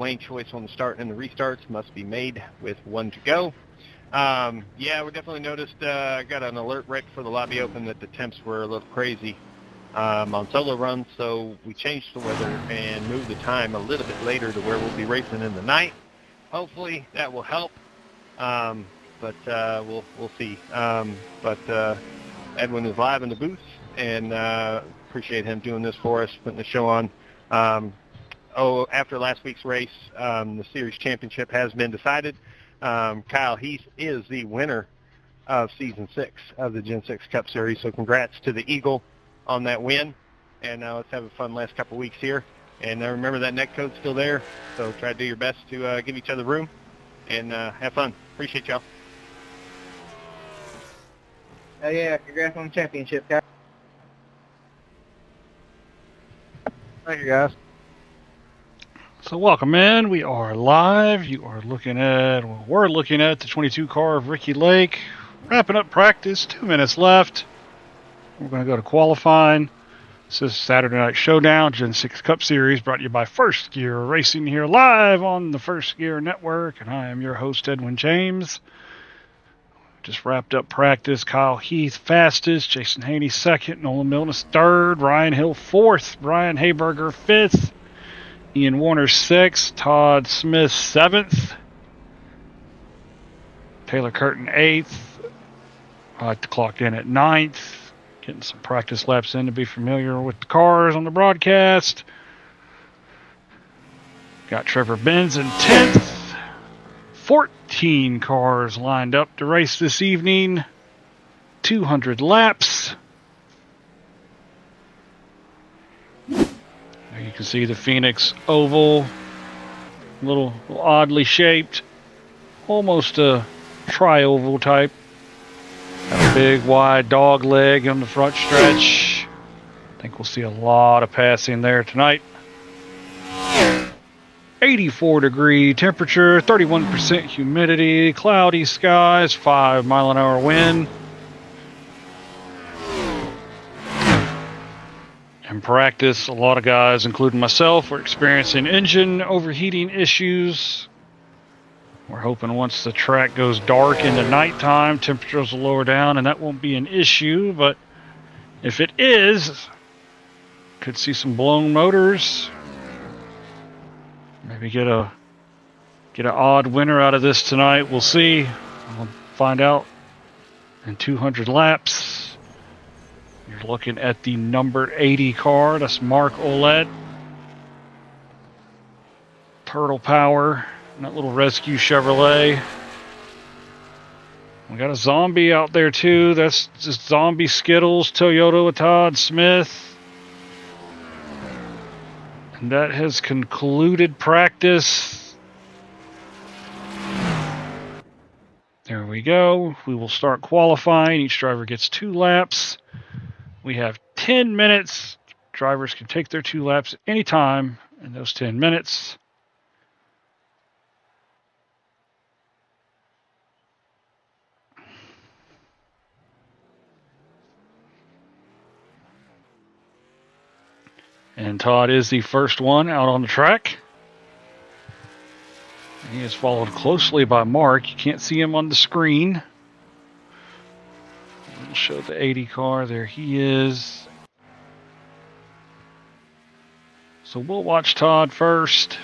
lane choice on the start and the restarts must be made with 1 to go. Yeah, we definitely noticed, got an alert right before the lobby opened that the temps were a little crazy on solo runs, so we changed the weather and moved the time a little bit later to where we'll be racing in the night. Hopefully that will help, but we'll see. But Edwin is live in the booth, and appreciate him doing this for us, putting the show on. After last week's race, the series championship has been decided. Kyle Heath is the winner of Season 6 of the Gen 6 Cup Series, so congrats to the Eagle on that win. And let's have a fun last couple weeks here. And remember that net code's still there, so try to do your best to give each other room and have fun. Appreciate y'all. Yeah, congrats on the championship, guys. Thank you, guys. So welcome in. We are live. We're looking at the 22 car of Ricky Lake. Wrapping up practice, 2 minutes left. We're going to go to qualifying. This is Saturday Night Showdown, Gen 6 Cup Series, brought to you by First Gear Racing here live on the First Gear Network. And I am your host, Edwin James. Just wrapped up practice. Kyle Heath fastest, Jason Haney second, Nolan Milnes third, Ryan Hill fourth, Brian Hayberger fifth, Ian Warner sixth, Todd Smith seventh, Taylor Curtin eighth. I like to clock in at ninth, getting some practice laps in to be familiar with the cars on the broadcast. Got Trevor Benz in 10th. 14 cars lined up to race this evening. 200 laps. There you can see the Phoenix oval. A little oddly shaped. Almost a tri-oval type. Got a big wide dog leg on the front stretch. I think we'll see a lot of passing there tonight. 84 degree temperature, 31% humidity, cloudy skies, 5 mile an hour wind. In practice, a lot of guys, including myself, were experiencing engine overheating issues. We're hoping once the track goes dark into nighttime, temperatures will lower down and that won't be an issue. But if it is, could see some blown motors. Maybe get an odd winner out of this tonight. We'll see. We'll find out in 200 laps. You're looking at the number 80 car. That's Mark Ouellette. Turtle Power. And that little rescue Chevrolet. We got a zombie out there too. That's just Zombie Skittles, Toyota with Todd Smith. And that has concluded practice. There we go. We will start qualifying. Each driver gets 2 laps. We have 10 minutes. Drivers can take their 2 laps at any time in those 10 minutes. And Todd is the first one out on the track. He is followed closely by Mark. You can't see him on the screen. We'll show the 80 car. There he is. So we'll watch Todd first.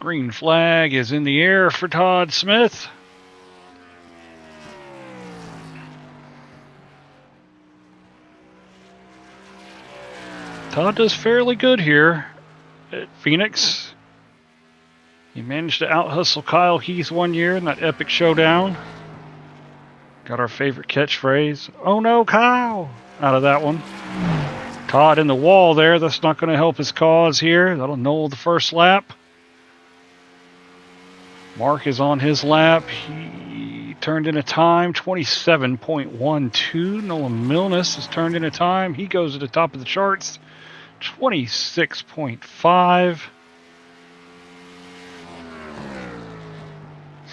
Green flag is in the air for Todd Smith. Todd does fairly good here at Phoenix. He managed to out-hustle Kyle Heath one year in that epic showdown. Got our favorite catchphrase, "Oh no, Kyle," out of that one. Todd in the wall there. That's not going to help his cause here. That'll null the first lap. Mark is on his lap. He turned in a time, 27.12. Nolan Milnes has turned in a time. He goes to the top of the charts, 26.5.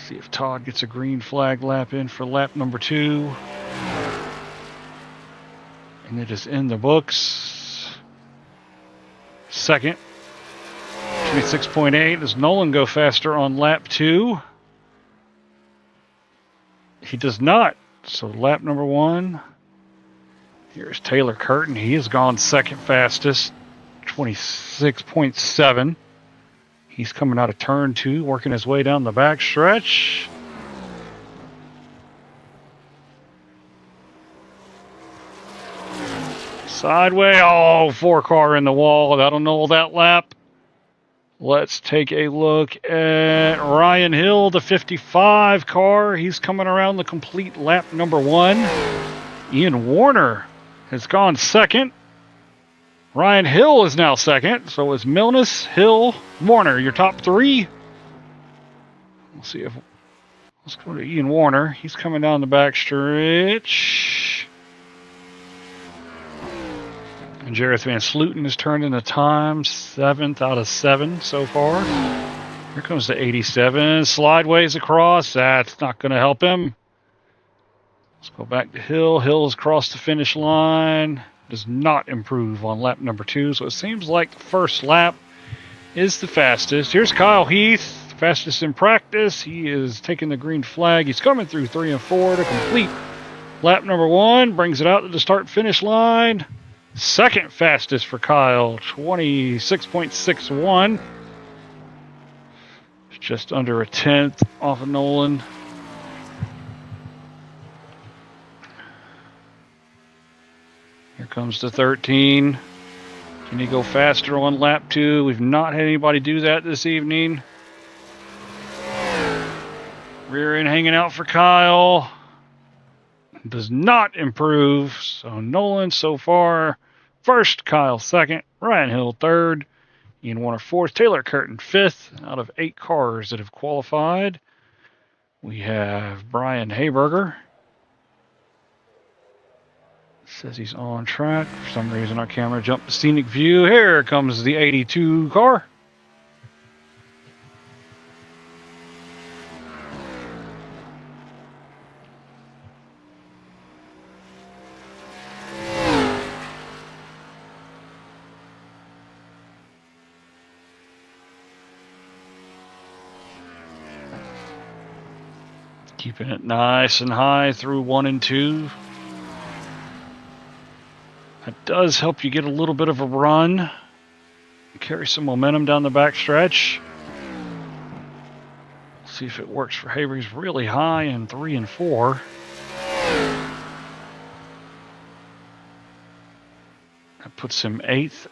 See if Todd gets a green flag lap in for lap number 2. And it is in the books. Second. 26.8. Does Nolan go faster on lap 2? He does not. So lap number 1. Here's Taylor Curtin. He has gone second fastest. 26.7. He's coming out of turn 2, working his way down the back stretch. Sideway. Oh, 4-car in the wall. That'll null that lap. Let's take a look at Ryan Hill, the 55 car. He's coming around the complete lap number 1. Ian Warner has gone second. Ryan Hill is now second. So is Milnes, Hill, Warner, your top 3. Let's see if... Let's go to Ian Warner. He's coming down the back stretch. And Jareth Van Slooten has turned in the time, 7th out of 7 so far. Here comes the 87. Slideways across. That's not going to help him. Let's go back to Hill. Hill's crossed the finish line. Does not improve on lap number 2. So it seems like the first lap is the fastest. Here's Kyle Heath, fastest in practice. He is taking the green flag. He's coming through 3 and 4 to complete lap number 1. Brings it out to the start-finish line. Second fastest for Kyle, 26.61. Just under a 10th off of Nolan. Here comes the 13. Can he go faster on lap 2? We've not had anybody do that this evening. Rear end hanging out for Kyle. Does not improve. So Nolan so far first, Kyle second, Ryan Hill third, Ian Warner fourth, Taylor Curtin fifth. Out of 8 cars that have qualified, we have Brian Hayberger. Says he's on track. For some reason our camera jumped to scenic view. Here comes the 82 car. Keeping it nice and high through 1 and 2. That does help you get a little bit of a run. Carry some momentum down the back stretch. See if it works for Haver. He's really high in 3 and 4. That puts him 8th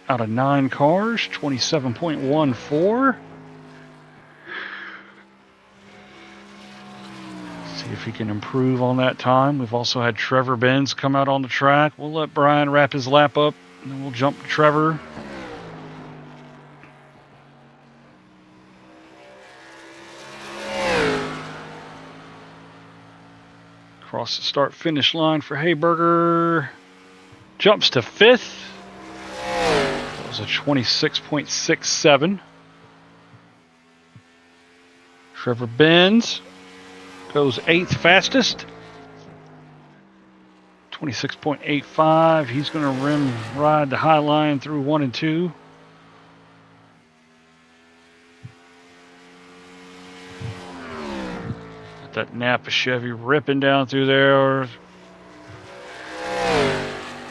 out of 9 cars, 27.14. If he can improve on that time. We've also had Trevor Benz come out on the track. We'll let Brian wrap his lap up, and then we'll jump to Trevor. Across the start-finish line for Hayberger. Jumps to 5th. That was a 26.67. Trevor Benz goes 8th fastest. 26.85. He's going to rim ride the high line through 1 and 2. That Napa Chevy ripping down through there.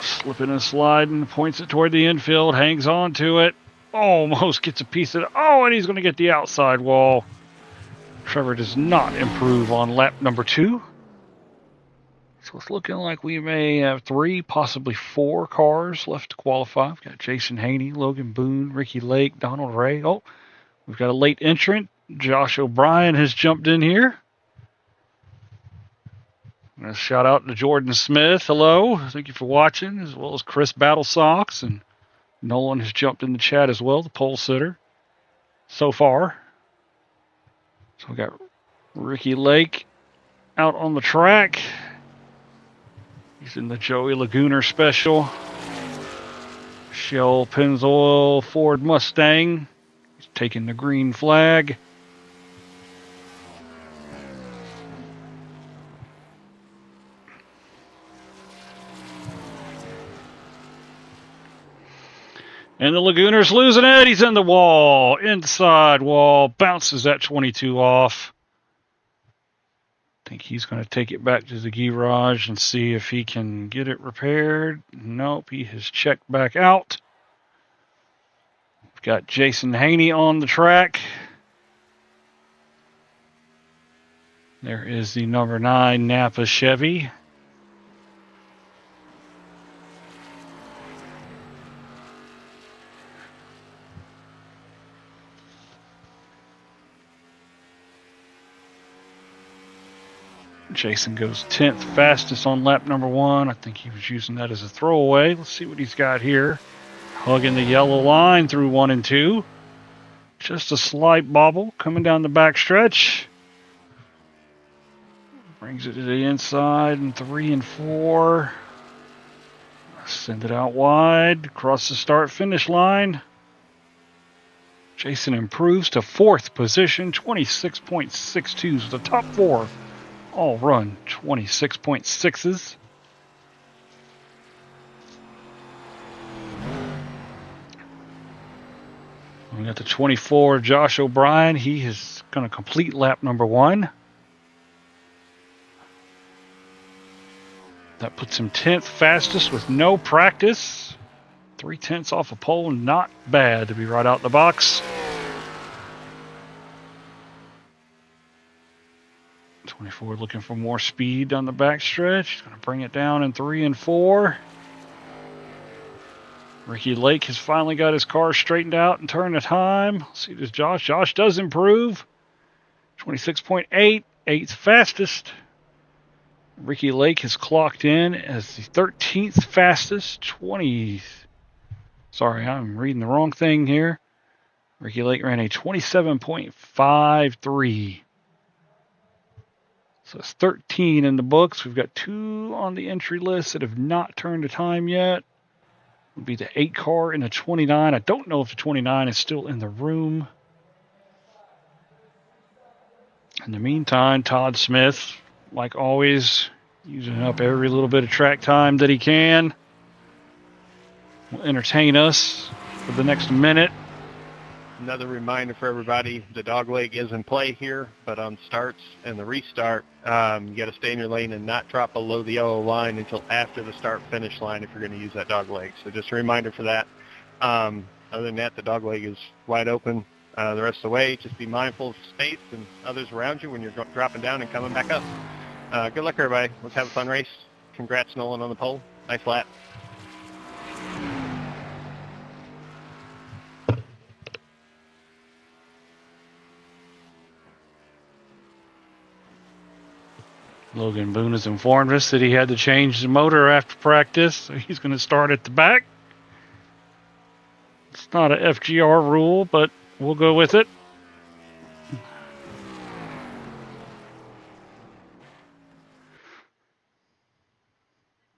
Slipping and sliding. Points it toward the infield. Hangs on to it. Almost gets a piece of it. Oh, and he's going to get the outside wall. Trevor does not improve on lap number 2. So it's looking like we may have 3, possibly 4 cars left to qualify. We've got Jason Haney, Logan Boone, Ricky Lake, Donald Ray. Oh, we've got a late entrant. Josh O'Brien has jumped in here. I'm going to shout out to Jordan Smith. Hello. Thank you for watching, as well as Chris Battle Sox. And Nolan has jumped in the chat as well, the pole sitter, so far. So we got Ricky Lake out on the track. He's in the Joey Lagooner special. Shell Pennzoil Ford Mustang. He's taking the green flag. And the Lagooner's losing it. He's in the wall. Inside wall. Bounces that 22 off. I think he's going to take it back to the garage and see if he can get it repaired. Nope, he has checked back out. We've got Jason Haney on the track. There is the number 9 Napa Chevy. Jason goes 10th fastest on lap number 1. I think he was using that as a throwaway. Let's see what he's got here. Hugging the yellow line through 1 and 2. Just a slight bobble coming down the back stretch. Brings it to the inside in 3 and 4. Send it out wide. Across the start-finish line. Jason improves to 4th position. 26.62s. So the top 4 all run 26.6s. We got the 24, Josh O'Brien. He is going to complete lap number 1. That puts him 10th fastest with no practice. 3/10 off a pole, not bad to be right out the box. 24 looking for more speed down the backstretch. He's going to bring it down in 3 and 4. Ricky Lake has finally got his car straightened out and turned the time. Let's see, does Josh? Josh does improve. 26.8, 8th fastest. Ricky Lake has clocked in as the 13th fastest. Sorry, I'm reading the wrong thing here. Ricky Lake ran a 27.53. So it's 13 in the books. We've got 2 on the entry list that have not turned a time yet. Would be the 8 car and the 29. I don't know if the 29 is still in the room. In the meantime, Todd Smith, like always, using up every little bit of track time that he can. Will entertain us for the next minute. Another reminder for everybody, the dog leg is in play here, but on starts and the restart, you got to stay in your lane and not drop below the yellow line until after the start-finish line if you're going to use that dog leg. So just a reminder for that. Other than that, the dog leg is wide open the rest of the way. Just be mindful of space and others around you when you're dropping down and coming back up. Good luck, everybody. Let's have a fun race. Congrats, Nolan, on the pole. Nice lap. Logan Boone has informed us that he had to change the motor after practice, so he's going to start at the back. It's not an FGR rule, but we'll go with it.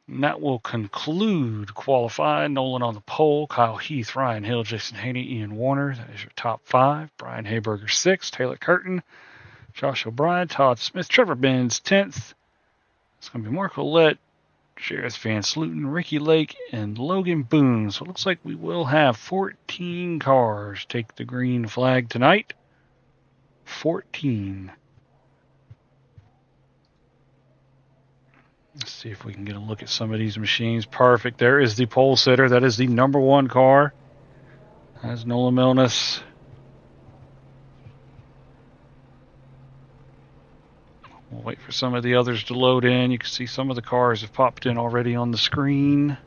And that will conclude qualifying. Nolan on the pole, Kyle Heath, Ryan Hill, Jason Haney, Ian Warner. That is your top 5. Brian Hayberger 6th, Taylor Curtin, Josh O'Brien, Todd Smith, Trevor Benz 10th. It's going to be Mark Ouellette, Sheriff Van Sluten, Ricky Lake, and Logan Boone. So it looks like we will have 14 cars take the green flag tonight. 14. Let's see if we can get a look at some of these machines. Perfect. There is the pole sitter. That is the number 1 car. That's Nolan Milnes. We'll wait for some of the others to load in. You can see some of the cars have popped in already on the screen.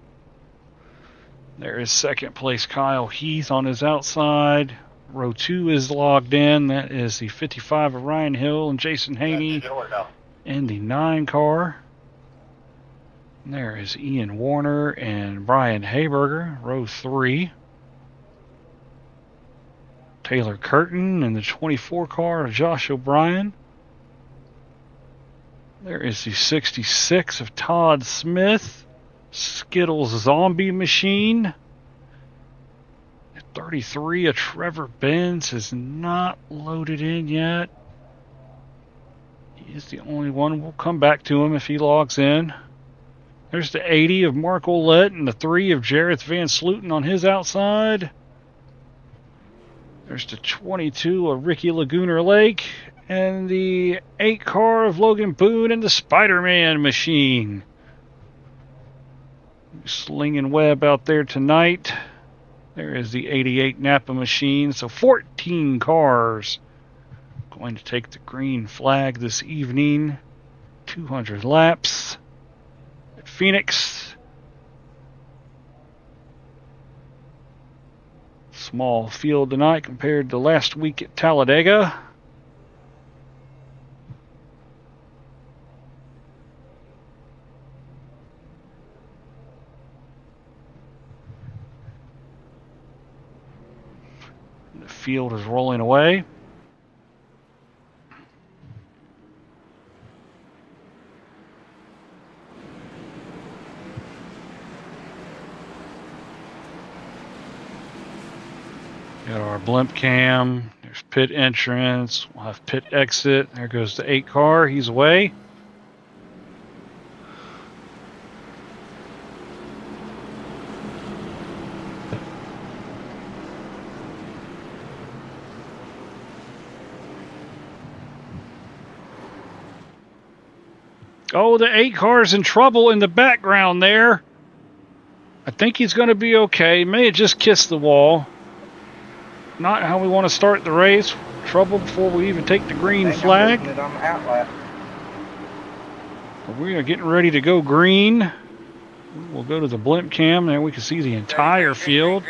There is second place Kyle Heath on his outside. Row 2 is logged in. That is the 55 of Ryan Hill and Jason Haney and the 9 car. And there is Ian Warner and Brian Hayberger, row 3. Taylor Curtin and the 24 car of Josh O'Brien. There is the 66 of Todd Smith. Skittles Zombie Machine. The 33 of Trevor Benz is not loaded in yet. He is the only one. We'll come back to him if he logs in. There's the 80 of Mark Ouellette and the 3 of Jareth Van Sluten on his outside. There's the 22 of Ricky Lagooner Lake and the 8 car of Logan Boone and the Spider-Man machine. Slinging Webb out there tonight. There is the 88 Napa machine. So 14 cars going to take the green flag this evening. 200 laps at Phoenix. Small field tonight compared to last week at Talladega. The field is rolling away. Got our blimp cam. There's pit entrance. We'll have pit exit. There goes the 8 car. He's away. Oh, the 8 car's in trouble in the background there. I think he's going to be okay. May have just kissed the wall. Not how we want to start the race. Trouble before we even take the green flag. It on the outlap. We are getting ready to go green. We'll go to the blimp cam. There we can see the entire field.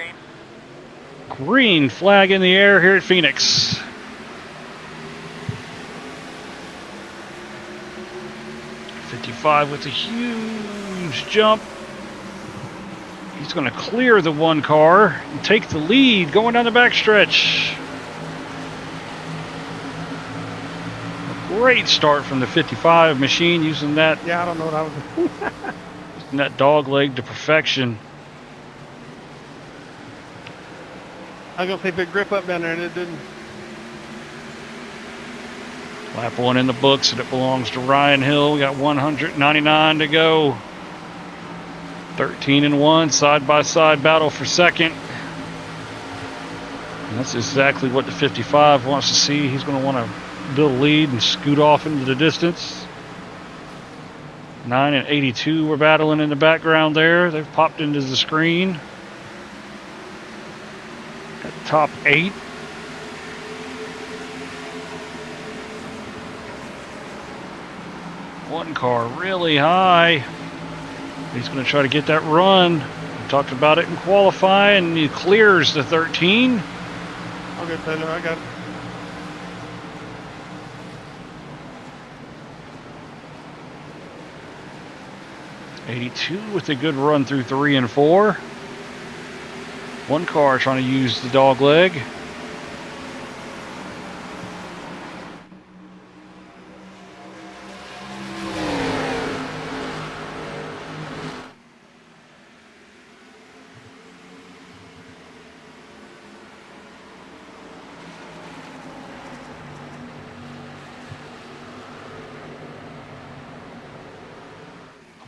Green flag in the air here at Phoenix. With a huge jump. He's going to clear the 1 car and take the lead going down the backstretch. A great start from the 55 machine using that. Yeah, I don't know what I was using that dog leg to perfection. I was going to say big grip up down there and it didn't. Lap 1 in the books, and it belongs to Ryan Hill. We got 199 to go. 13 and 1, side-by-side battle for second. And that's exactly what the 55 wants to see. He's going to want to build a lead and scoot off into the distance. 9 and 82 were battling in the background there. They've popped into the screen. Got the top 8. One car really high. He's going to try to get that run. We talked about it in qualifying, and he clears the 13. Okay, Taylor, I got it. '82 with a good run through 3 and 4. One car trying to use the dog leg.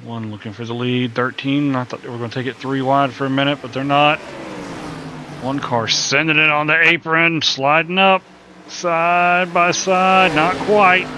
One looking for the lead, 13. I thought they were going to take it 3 wide for a minute, but they're not. One car sending it on the apron, sliding up, side by side, not quite.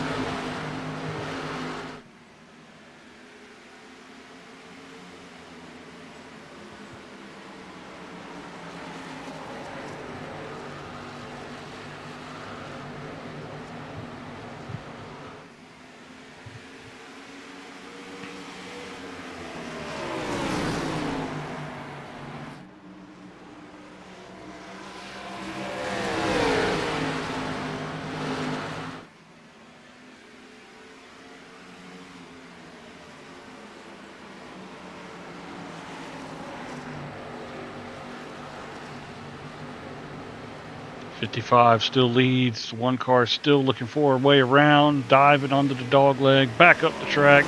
'55 still leads. One car still looking for a way around, diving onto the dog leg, back up the track.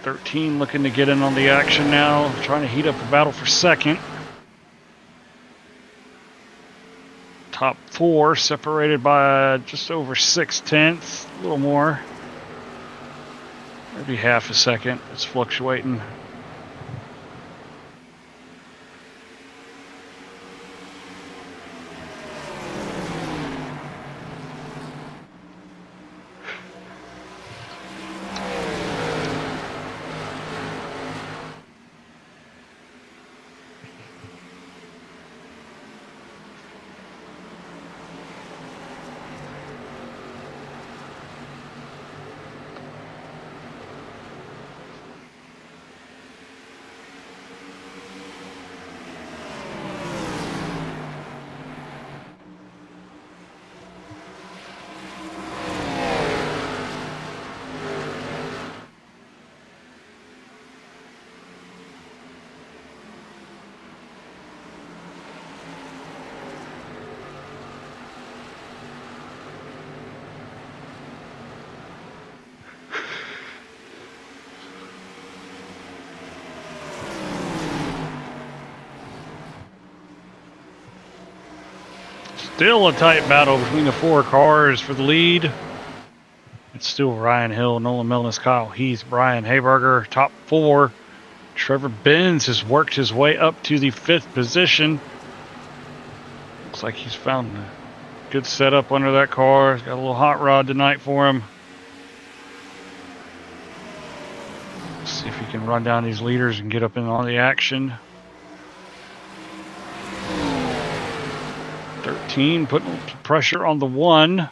13 looking to get in on the action now, trying to heat up the battle for second. Top 4 separated by just over 6/10, a little more. Maybe half a second. It's fluctuating. Still a tight battle between the 4 cars for the lead. It's still Ryan Hill, Nolan Milnes, Kyle Heath, Brian Hayberger, top 4. Trevor Benz has worked his way up to the 5th position. Looks like he's found a good setup under that car. He's got a little hot rod tonight for him. Let's see if he can run down these leaders and get up in on the action. 13, putting pressure on the 1.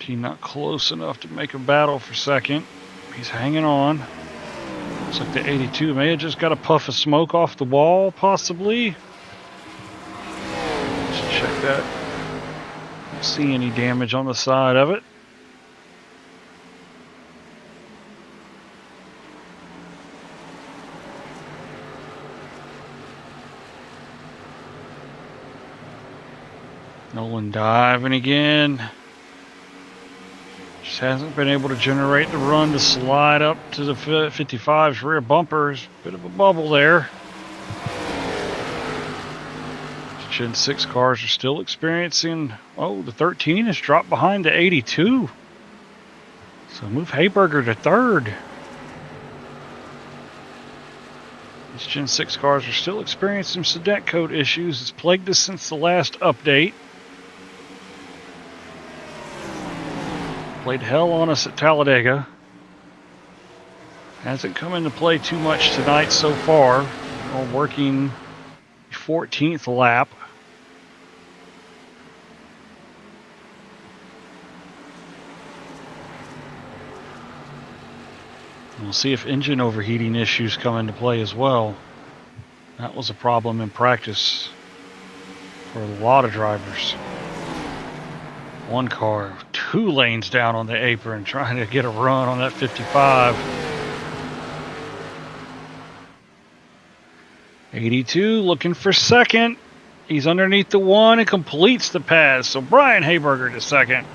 Not close enough to make a battle for second. He's hanging on. Looks like the 82 may have just got a puff of smoke off the wall, possibly. Let's check that. Don't see any damage on the side of it. Nolan diving again. Just hasn't been able to generate the run to slide up to the 55's rear bumpers. Bit of a bubble there. Gen 6 cars are still experiencing... Oh, the 13 has dropped behind the 82. So move Hayberger to 3rd. These Gen 6 cars are still experiencing some sedent code issues. It's plagued us since the last update. Played hell on us at Talladega. Hasn't come into play too much tonight so far. We're working 14th lap. We'll see if engine overheating issues come into play as well. That was a problem in practice for a lot of drivers. One car, 2 lanes down on the apron, trying to get a run on that 55. 82 looking for second. He's underneath the 1 and completes the pass. So Brian Hayberger to second.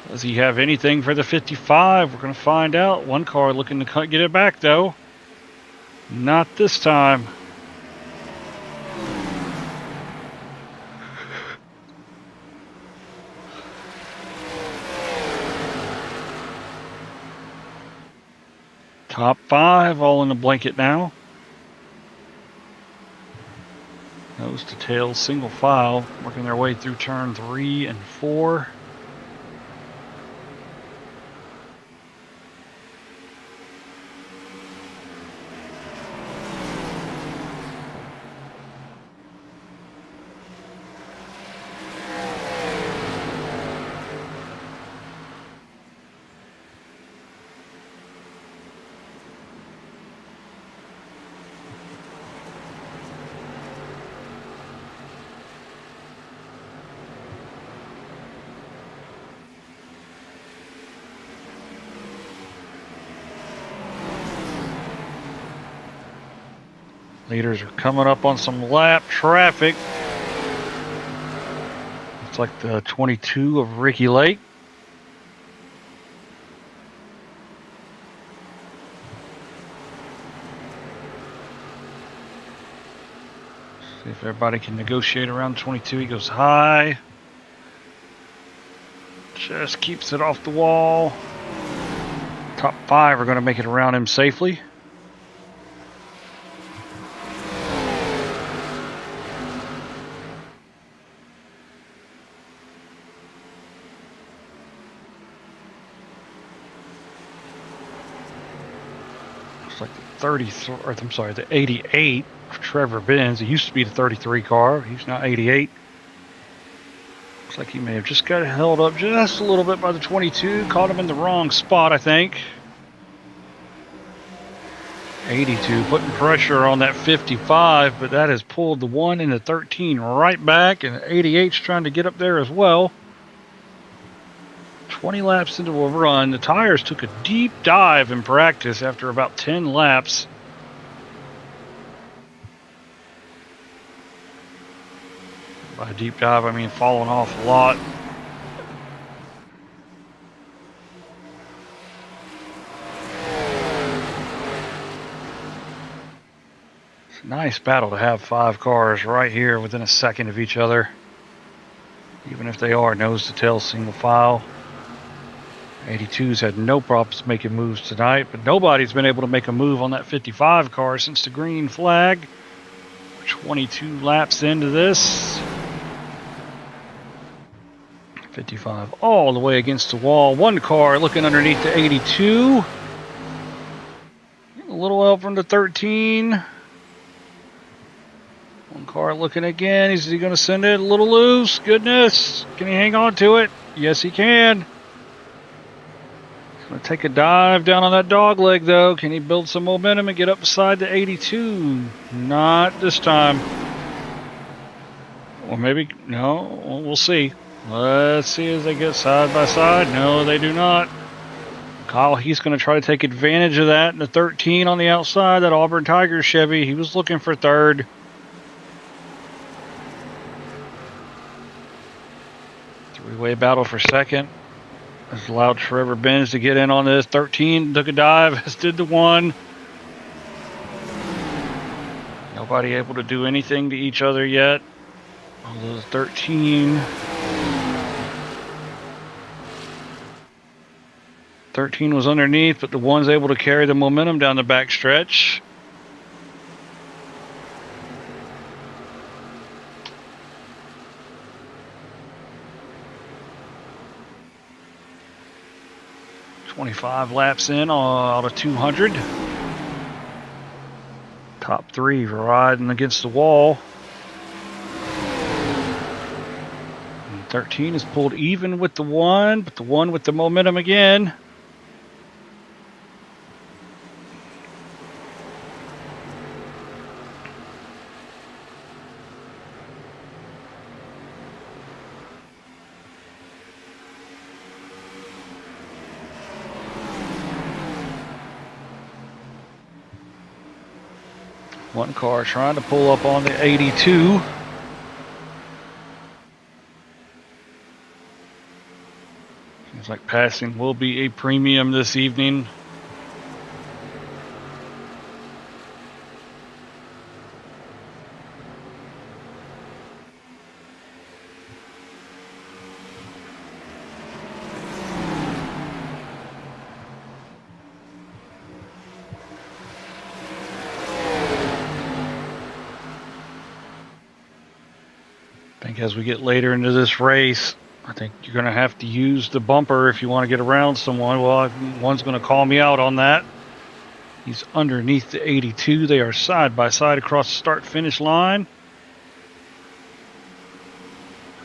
Does he have anything for the 55? We're going to find out. One car looking to get it back, though. Not this time. Top 5 all in the blanket now. Nose to tail, single file, working their way through turn 3 and 4. Leaders are coming up on some lap traffic. Looks like the 22 of Ricky Lake. See if everybody can negotiate around 22. He goes high. Just keeps it off the wall. Top 5 are going to make it around him safely. Looks like the 33, or I'm sorry, the 88 for Trevor Benz. It used to be the 33 car. He's now 88. Looks like he may have just got held up just a little bit by the 22. Caught him in the wrong spot, I think. 82 putting pressure on that 55, but that has pulled the 1 and the 13 right back, and 88's trying to get up there as well. 20 laps into a run. The tires took a deep dive in practice after about 10 laps. By deep dive, I mean falling off a lot. It's a nice battle to have 5 cars right here within a second of each other. Even if they are nose to tail single file. 82's had no problems making moves tonight, but nobody's been able to make a move on that 55 car since the green flag. 22 laps into this. 55 all the way against the wall. 1 car looking underneath the 82. A little help from the 13. 1 car looking again. Is he going to send it a little loose? Goodness. Can he hang on to it? Yes, he can. Going to take a dive down on that dog leg, though. Can he build some momentum and get up beside the 82? Not this time. Or maybe, no, we'll see. Let's see as they get side by side. No, they do not. Kyle, he's going to try to take advantage of that. And the 13 on the outside, that Auburn Tigers Chevy, he was looking for 3rd. Three-way battle for 2nd. Has allowed Trevor Benz to get in on this. 13 took a dive, as did the 1. Nobody able to do anything to each other yet. Although the 13. 13 was underneath, but the 1's able to carry the momentum down the backstretch. .25 laps in out of 200. Top 3 riding against the wall. And 13 is pulled even with the 1, but the 1 with the momentum again. One car trying to pull up on the 82. Seems like passing will be a premium this evening. As we get later into this race, I think you're going to have to use the bumper if you want to get around someone. Well, one's going to call me out on that. He's underneath the 82. They are side by side across the start-finish line.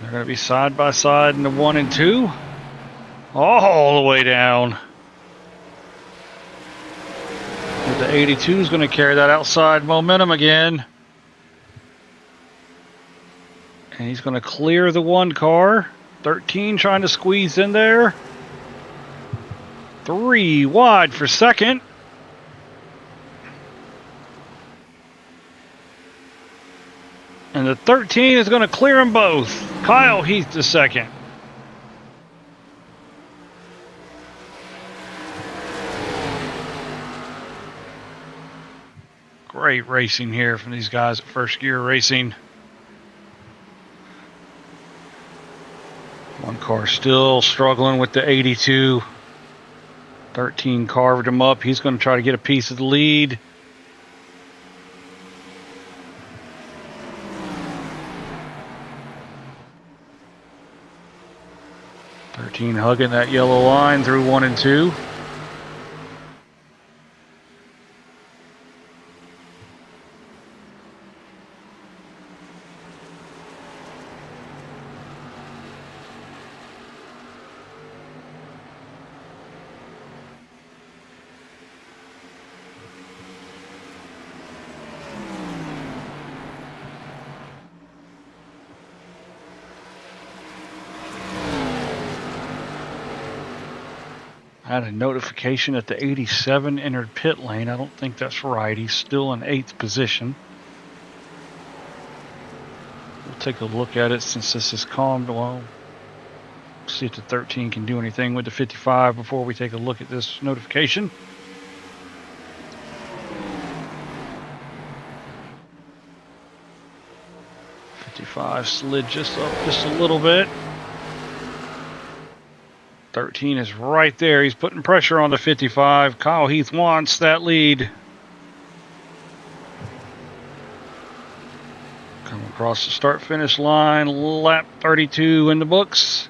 They're going to be side by side in the 1 and 2. All the way down. But the 82 is going to carry that outside momentum again. And he's going to clear the 1 car. 13 trying to squeeze in there. 3 wide for 2nd. And the 13 is going to clear them both. Kyle Heath to 2nd. Great racing here from these guys at First Gear Racing. One car still struggling with the 82. 13 carved him up. He's going to try to get a piece of the lead. Hugging that yellow line through 1 and 2. Had a notification that the 87 entered pit lane. I don't think that's right. He's still in 8th position. We'll take a look at it since this is calmed. Well, see if the 13 can do anything with the 55 before we take a look at this notification. '55 slid just up just a little bit. 13 is right there. He's putting pressure on the 55. Kyle Heath wants that lead. Come across the start-finish line. Lap 32 in the books.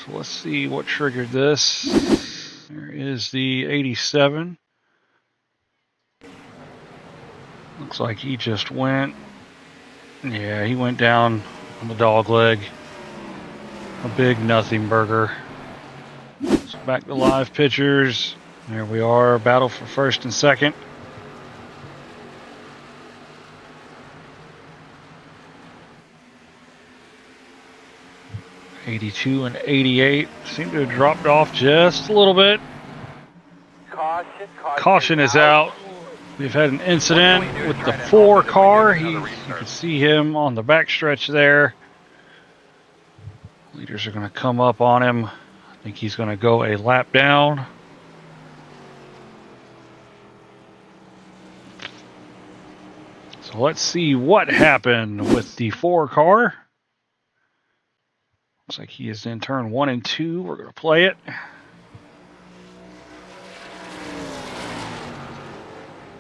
So let's see what triggered this. There is the 87. Looks like he just went. Yeah, he went down on the dog leg. A big nothing burger. So back to live pictures. There we are. Battle for first and second. '82 and '88 seem to have dropped off just a little bit. Caution is out. We've had an incident with the 4 car. You can see him on the backstretch there. Leaders are going to come up on him. I think he's going to go a lap down. So let's see what happened with the 4 car. Looks like he is in turn 1 and 2. We're going to play it.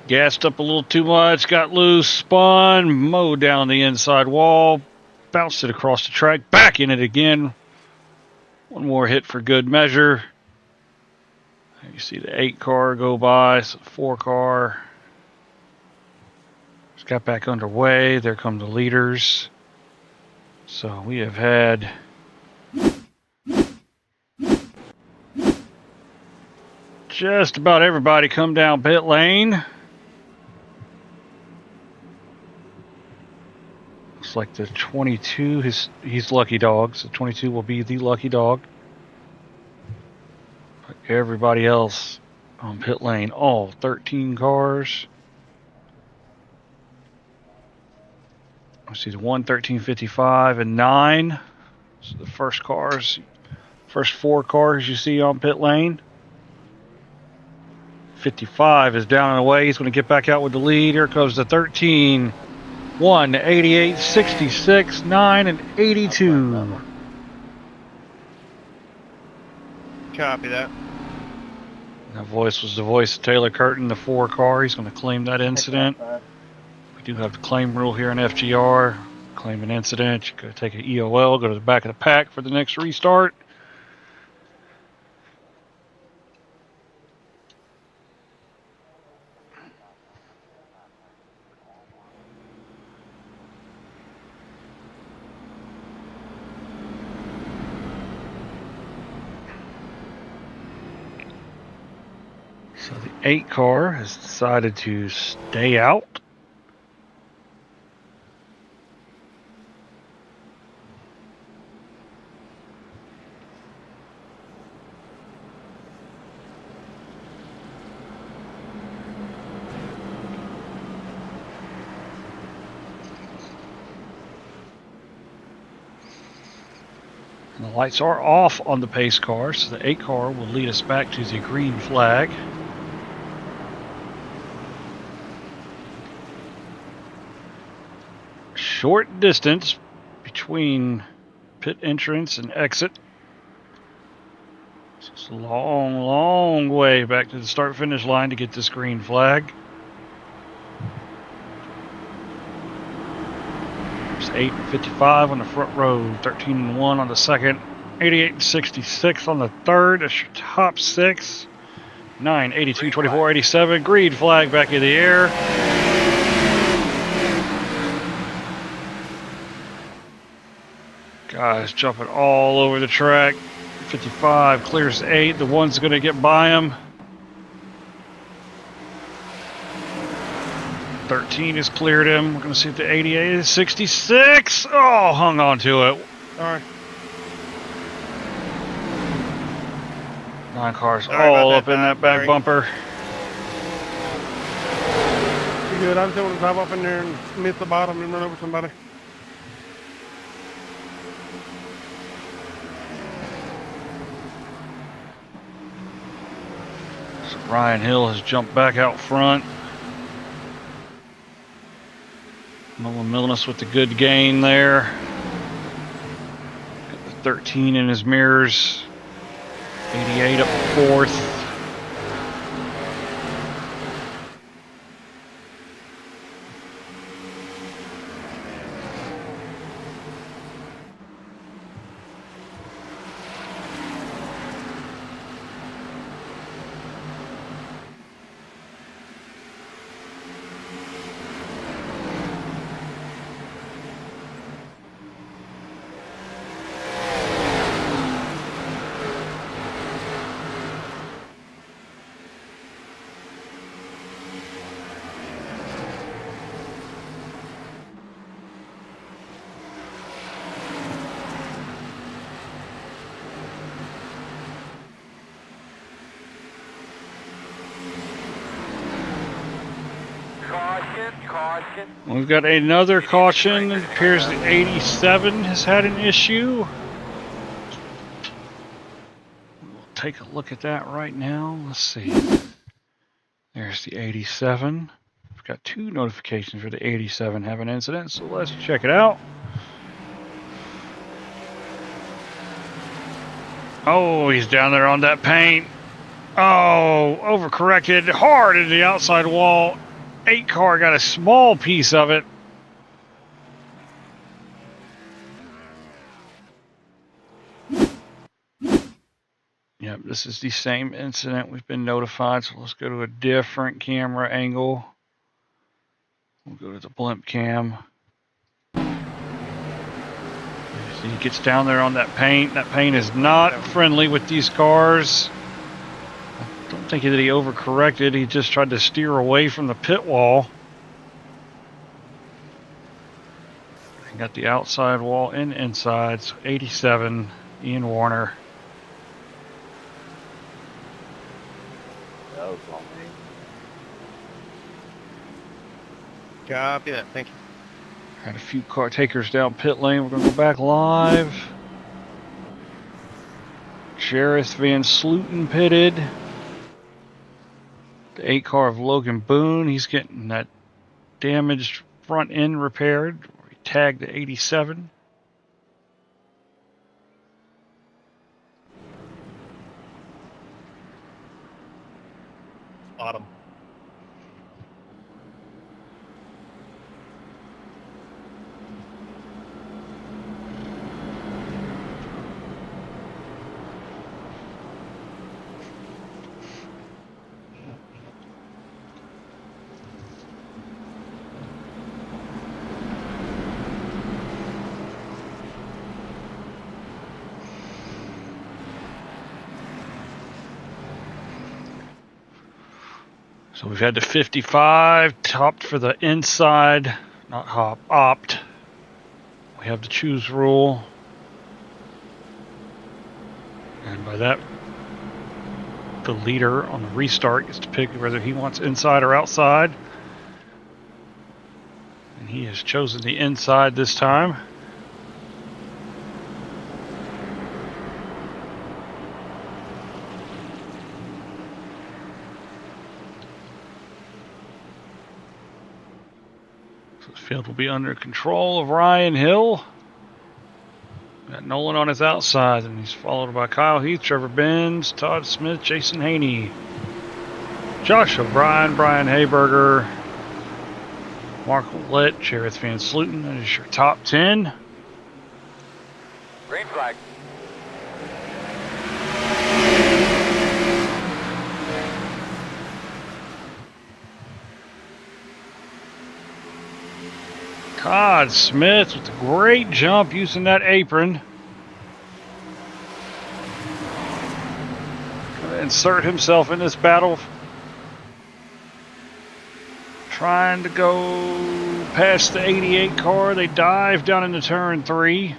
Gassed up a little too much, got loose, spun, mowed down the inside wall, bounced it across the track, back in it again. One more hit for good measure. You see the 8 car go by, so 4 car. Just got back underway. There come the leaders. So we have had just about everybody come down pit lane. Looks like the 22, he's lucky dog, so 22 will be the lucky dog. But everybody else on pit lane, all 13 cars. I see the 1, 13, 55, and 9. So the first 4 cars you see on pit lane. 55 is down and away. He's going to get back out with the lead. Here comes the 13. 1, 88, 66, 9, and 82. Copy that. That voice was the voice of Taylor Curtin, the 4 car. He's going to claim that incident. We do have the claim rule here in FGR. Claim an incident. You go take an EOL, go to the back of the pack for the next restart. So the 8 car has decided to stay out. And the lights are off on the pace car, so the 8 car will lead us back to the green flag. short distance between pit entrance and exit. So it's a long, long way back to the start-finish line to get this green flag. There's 8:55 on the front row, 13-1 on the second, 88-66 on the third. That's your top six. 9, 82, 24, 87. Green flag back in the air. Guys jumping all over the track. 55 clears 8. The one's going to get by him. 13 has cleared him. We're going to see if the 88 is 66. Oh, hung on to it. Sorry. 9 cars Sorry all about up that, in that back Barry. bumper. You good? I just don't want to drive up in there and miss the bottom and run over somebody. So Ryan Hill has jumped back out front. Nolan Milnes with the good gain there. Got the 13 in his mirrors. 88 up fourth. Caution. We've got another caution. It appears the 87 has had an issue. We'll take a look at that right now. Let's see. There's the 87. We've got 2 notifications for the 87 have an incident, so let's check it out. Oh, he's down there on that paint. Oh, overcorrected hard into the outside wall. 8 car got a small piece of it. Yep, this is the same incident. We've been notified, so let's go to a different camera angle. We'll go to the blimp cam. So he gets down there on that paint. That paint is not friendly with these cars. I don't think that he overcorrected. He just tried to steer away from the pit wall. He got the outside wall and inside. So 87, Ian Warner. Copy that. Thank you. Had a few car takers down pit lane. We're going to go back live. Jareth Van Slooten pitted. The 8 car of Logan Boone. He's getting that damaged front end repaired. He tagged the 87. Bottom. So we've had the 55 topped for the inside, not hop, opt. We have the choose rule. And by that, the leader on the restart gets to pick whether he wants inside or outside. And he has chosen the inside this time. So the field will be under control of Ryan Hill. Got Nolan on his outside, and he's followed by Kyle Heath, Trevor Benz, Todd Smith, Jason Haney, Josh O'Brien, Brian Hayberger, Mark Willett, Jareth Van Sluten. That is your top 10. Green flag. Todd Smith with a great jump using that apron. Gonna insert himself in this battle. Trying to go past the 88 car. They dive down into turn 3.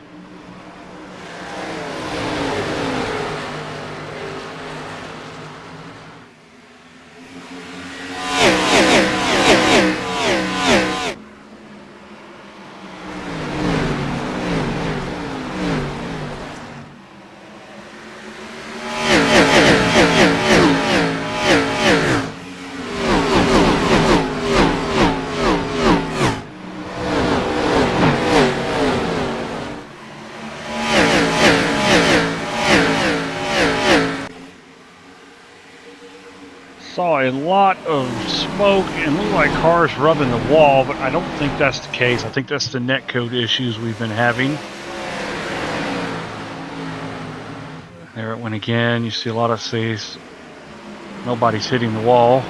Saw a lot of smoke and looked like cars rubbing the wall, but I don't think that's the case. I think that's the netcode issues we've been having. There it went again. You see a lot of C's. Nobody's hitting the wall.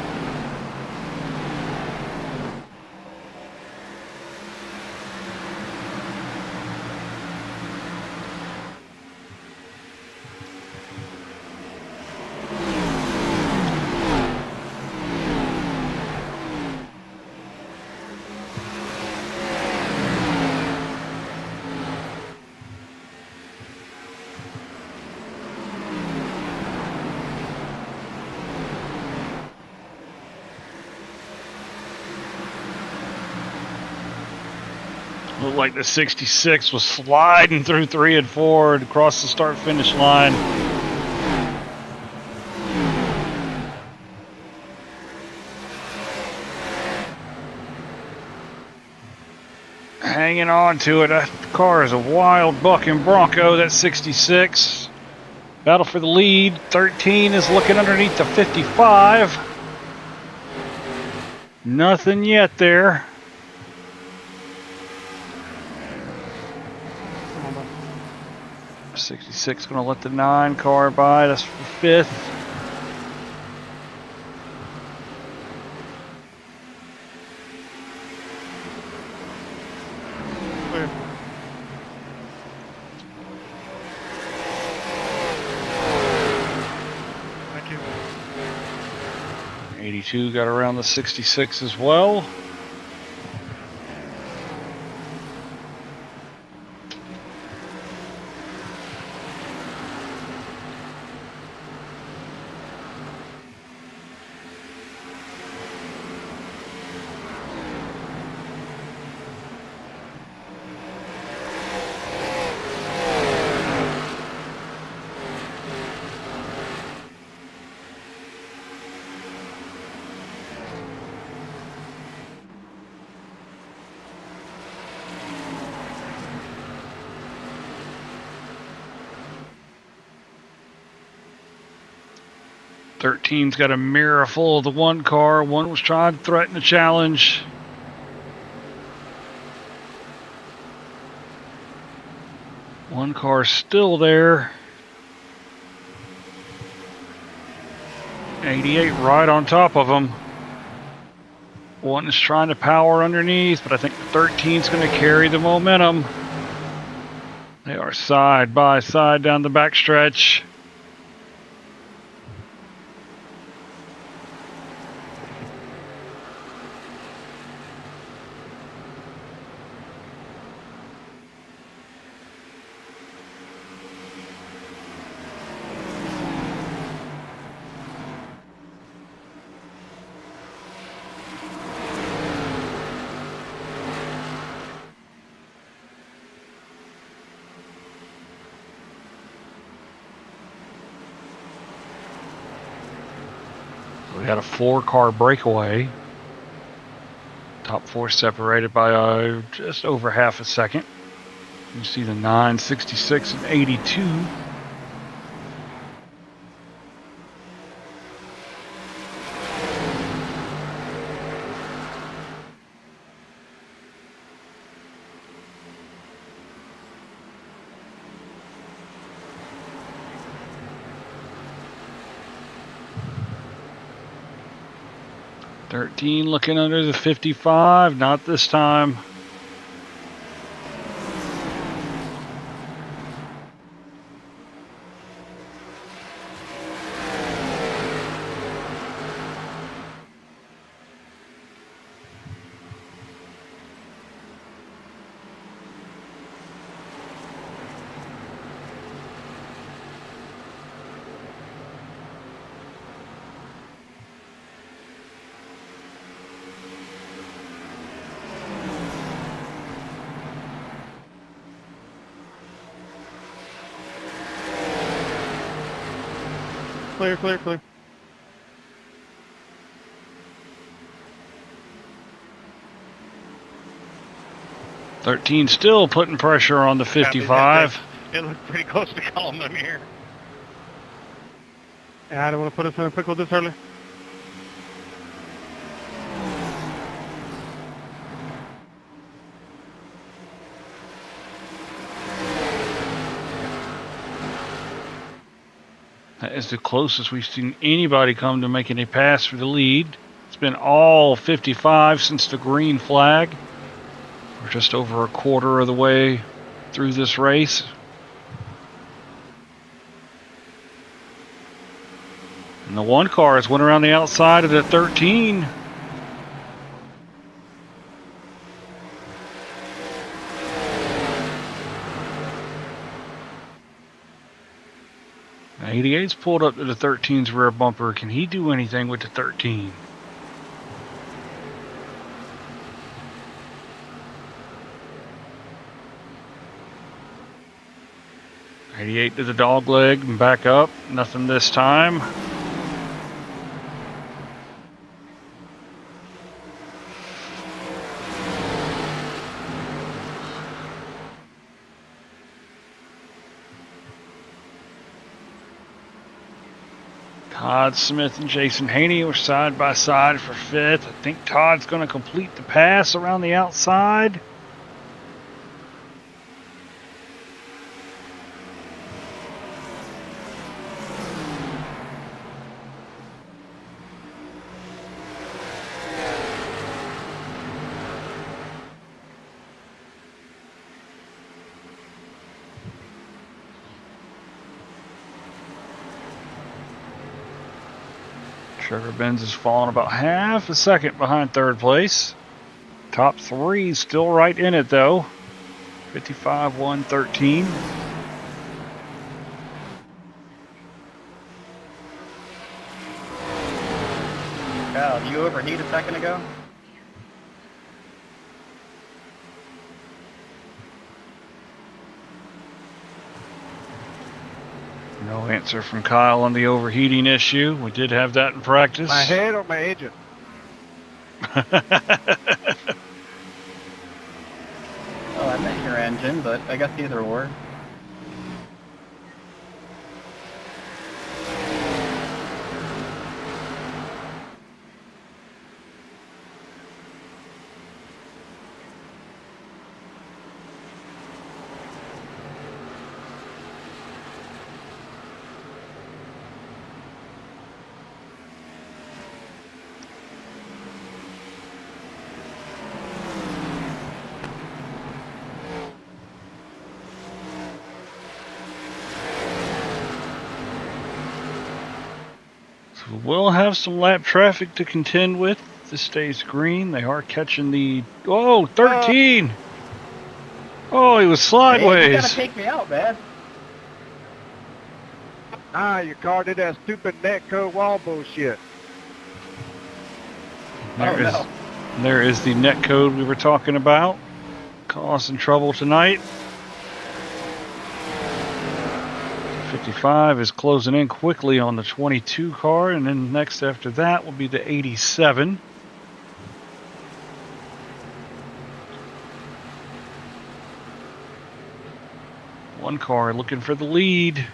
Looked like the 66 was sliding through 3 and 4 and across the start-finish line. Hanging on to it. That car is a wild bucking Bronco, that 66. Battle for the lead. 13 is looking underneath the 55. Nothing yet there. 66 going to let the 9 car by. That's for 5th. Clear. Thank you. 82 got around the 66 as well. Thirteen's got a mirror full of the 1 car. 1 was trying to threaten a challenge. One car still there. 88 right on top of him. 1 is trying to power underneath, but I think the 13's going to carry the momentum. They are side by side down the backstretch. We had a 4-car breakaway. Top four separated by just over half a second. You see the 9, 66, and 82. $13 looking under the 55, not this time. Clear, clear, clear. $13 still putting pressure on the 55. It looked pretty close to calling them here. Yeah, I don't want to put us in a pickle this early. That is the closest we've seen anybody come to making a pass for the lead. It's been all 55 since the green flag. We're just over a quarter of the way through this race. And the one car has went around the outside of the 13. Now 88's pulled up to the 13's rear bumper. Can he do anything with the 13? '88 to the dog leg and back up. Nothing this time. Todd Smith and Jason Haney were side by side for fifth. I think Todd's going to complete the pass around the outside. Trevor Benz has fallen about half a second behind third place. Top three still right in it though. 55, 1, 13. Kyle, you overheat a second ago? No answer from Kyle on the overheating issue. We did have that in practice. My head or my agent? Oh, I meant your engine, but I guess either or. We'll have some lap traffic to contend with. This stays green. They are catching the... Oh, 13! Oh, he was sideways. Hey, you gotta take me out, man. Ah, your car did that stupid netcode wall bullshit. There is the net code we were talking about. Causing trouble tonight. 55 is closing in quickly on the 22 car, and then next after that will be the 87. One car looking for the lead.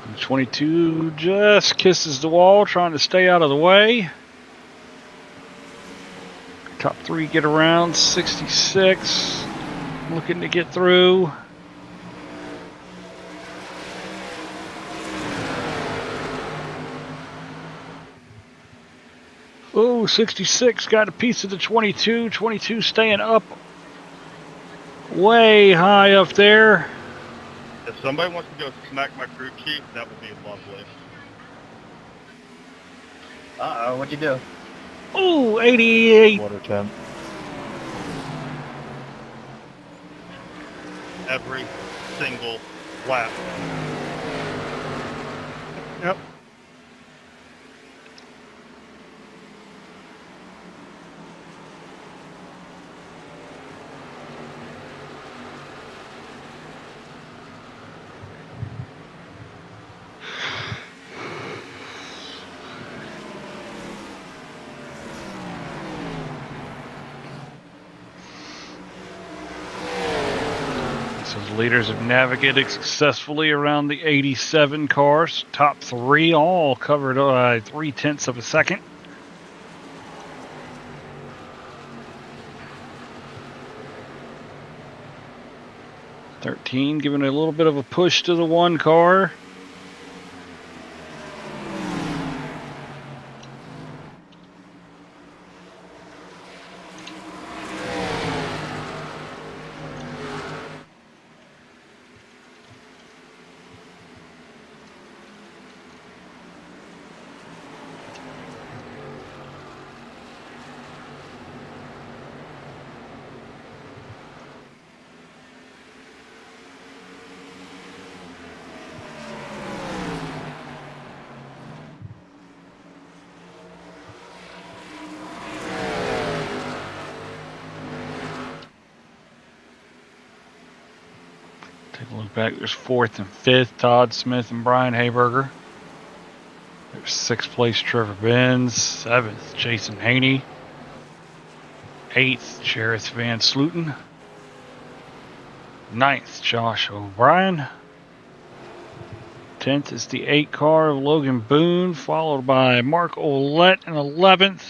And 22 just kisses the wall, trying to stay out of the way. Top three get around. 66 looking to get through. Oh, 66 got a piece of the 22. 22 staying up way high up there. If somebody wants to go smack my crew chief, that would be lovely. Uh-oh, what'd you do? Oh, 88. Water temp. Every single lap. Yep. So the leaders have navigated successfully around the 87 cars. Top three all covered 0.3 of a second. .13 giving a little bit of a push to the one car. Take a look back. There's fourth and fifth, Todd Smith and Brian Hayberger. There's sixth place, Trevor Benz. Seventh, Jason Haney. Eighth, Jareth Van Sluten. Ninth, Josh O'Brien. 10th is the 8 car of Logan Boone, followed by Mark Olette in 11th.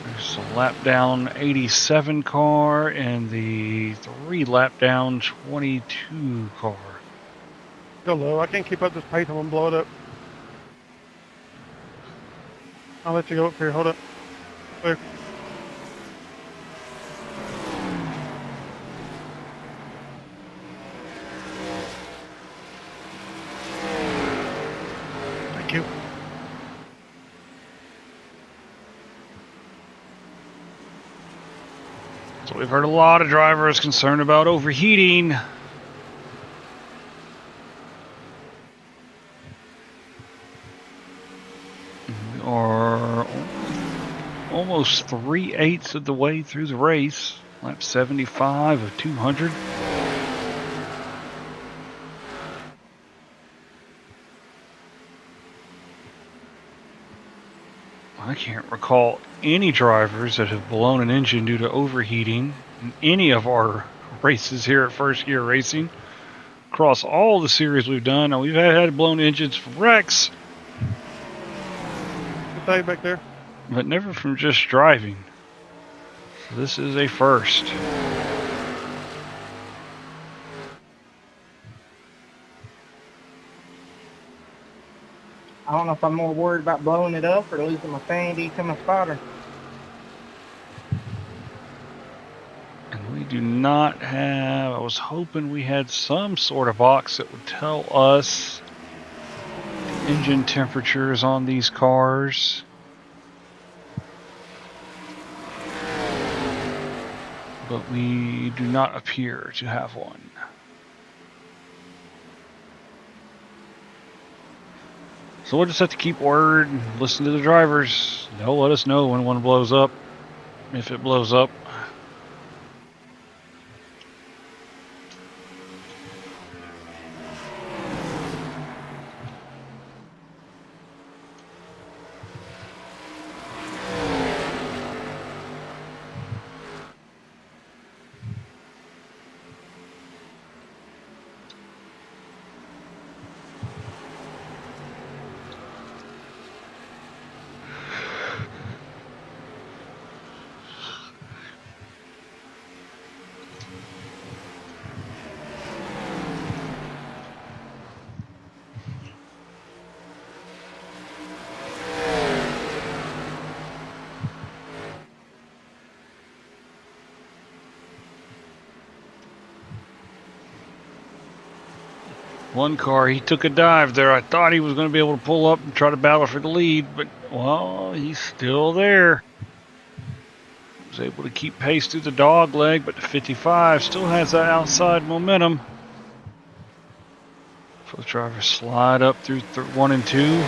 There's a lap down 87 car and the 3 lap down 22 car. Go low. I can't keep up this pace. I'm gonna blow it up. I'll let you go up here. Hold up. Clear. Thank you. So we've heard a lot of drivers concerned about overheating. We are almost 3/8 of the way through the race. Lap 75 of 200. I can't recall any drivers that have blown an engine due to overheating in any of our races here at First Gear Racing. Across all the series we've done, now we've had blown engines from wrecks, Stay back there. but never from just driving. So this is a first. I don't know if I'm more worried about blowing it up or losing my sandy to my spotter. And we do not have, I was hoping we had some sort of box that would tell us the engine temperatures on these cars. But we do not appear to have one. So we'll just have to keep word and listen to the drivers. They'll let us know when one blows up, if it blows up. One car, he took a dive there. I thought he was going to be able to pull up and try to battle for the lead, but, well, he's still there. Was able to keep pace through the dog leg, but the 55 still has that outside momentum. Both drivers slide up through 1 and 2.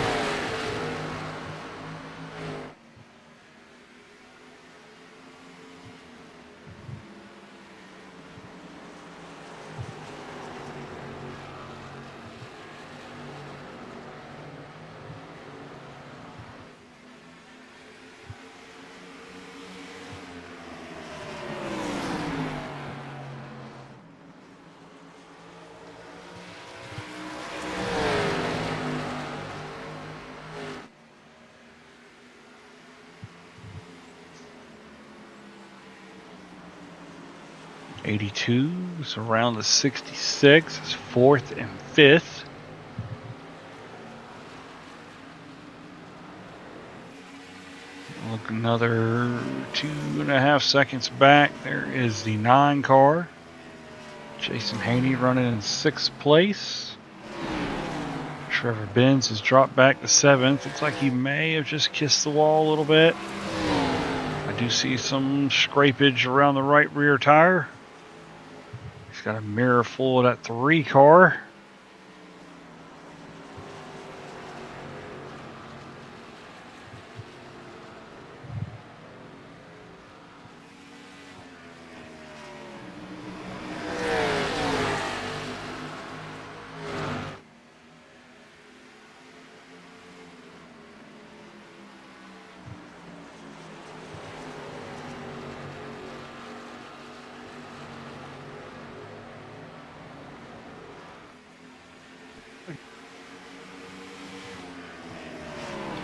'82 is around the 66. It's 4th and 5th. Look, another 2.5 seconds back. There is the 9 car. Jason Haney running in 6th place. Trevor Benz has dropped back to 7th. Looks like he may have just kissed the wall a little bit. I do see some scrapage around the right rear tire. He's got a mirror full of that 3 car.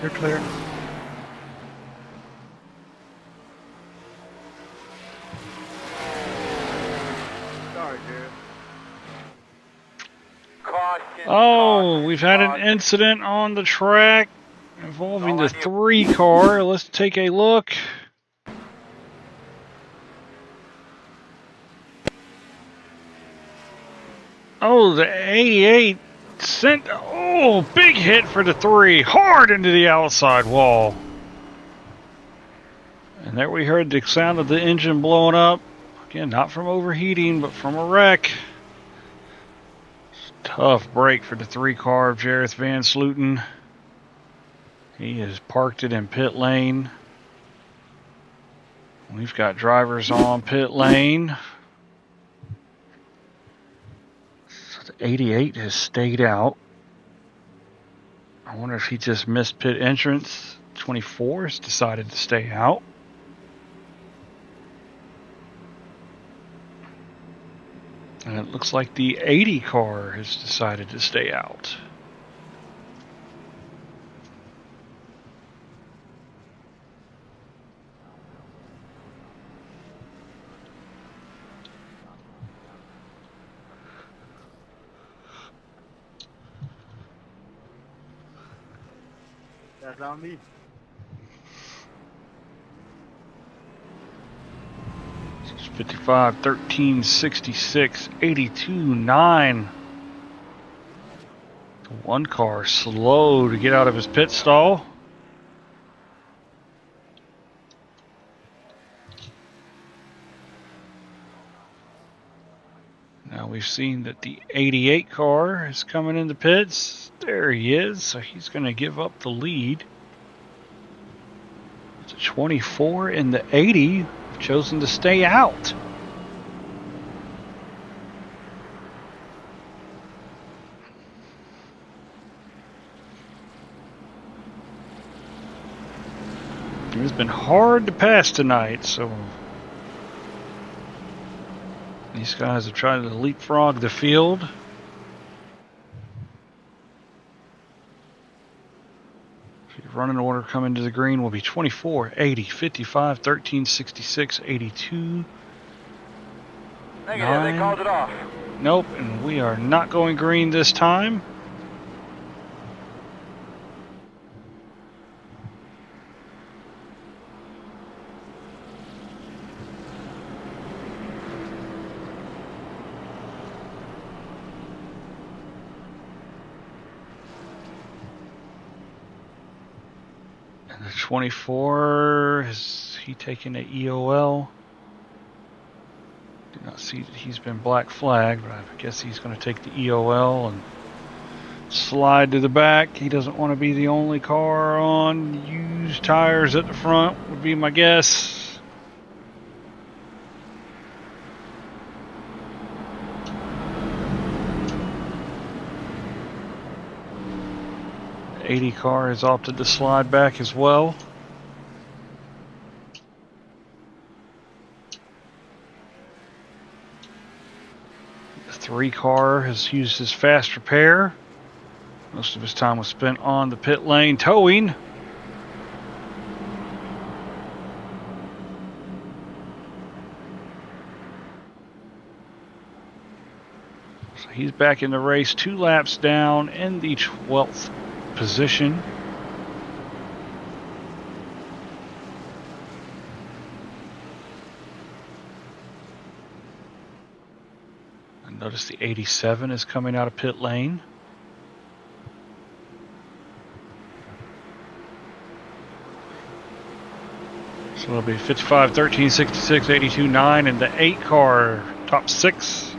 You're clear. Sorry, dude. Oh, we've had an incident on the track involving the 3 car. Let's take a look. Oh, the 88 sent, oh, big hit for the 3, hard into the outside wall. And there we heard the sound of the engine blowing up. Again, not from overheating, but from a wreck. Tough break for the 3 car of Jareth Van Slooten. He has parked it in pit lane. We've got drivers on pit lane. So the 88 has stayed out. I wonder if he just missed pit entrance. 24 has decided to stay out. And it looks like the 80 car has decided to stay out. That's on me. It's 55, 13, 66, 82, 9. The 1 car slow to get out of his pit stall. Now we've seen that the 88 car is coming in the pits. There he is. So he's going to give up the lead. The 24 and the 80 have chosen to stay out. It's been hard to pass tonight, so these guys have tried to leapfrog the field. Running order coming to the green will be 24, 80, 55, 13, 66, 82. Negative, they called it off. Nope, and we are not going green this time. The 24, is he taking an EOL? Do not see that he's been black flagged, but I guess he's going to take the EOL and slide to the back. He doesn't want to be the only car on used tires at the front, would be my guess. 80 car has opted to slide back as well. The 3 car has used his fast repair. Most of his time was spent on the pit lane towing. So he's back in the race, 2 laps down in the 12th position. And notice the 87 is coming out of pit lane. So it'll be 55, 13, 66, 82, 9, and the 8 car top 6.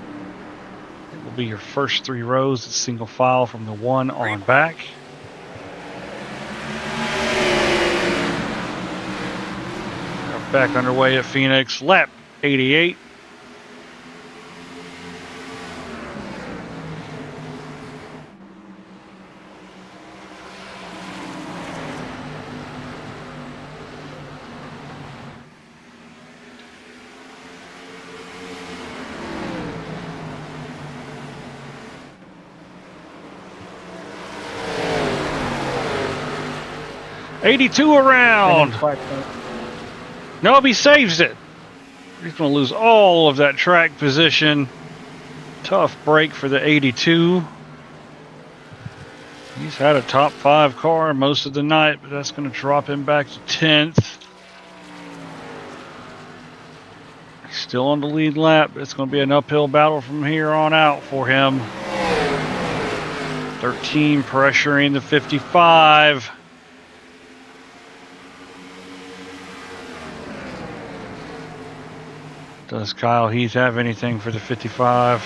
It will be your first 3 rows. It's single file from the 1 on back. Back underway at Phoenix, lap 88. '82 around. Nope, he saves it. He's going to lose all of that track position. Tough break for the 82. He's had a top 5 car most of the night, but that's going to drop him back to 10th. He's still on the lead lap, but it's going to be an uphill battle from here on out for him. 13 pressuring the 55. Does Kyle Heath have anything for the 55?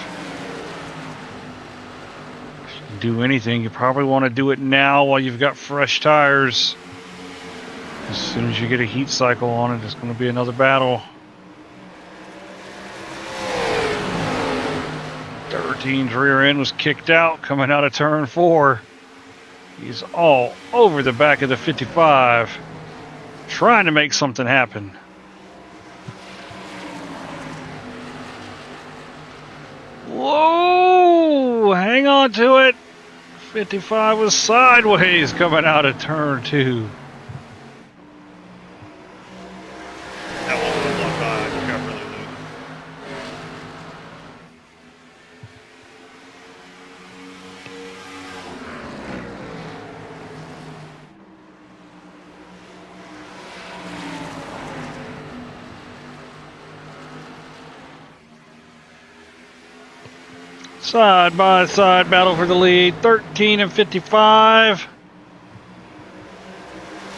Do anything, you probably want to do it now while you've got fresh tires. As soon as you get a heat cycle on it, it's going to be another battle. 13's rear end was kicked out coming out of turn 4. He's all over the back of the 55, trying to make something happen. Whoa! Hang on to it. 55 was sideways coming out of turn 2. That one was a block by. I just got really loose. Side by side battle for the lead. 13 and 55.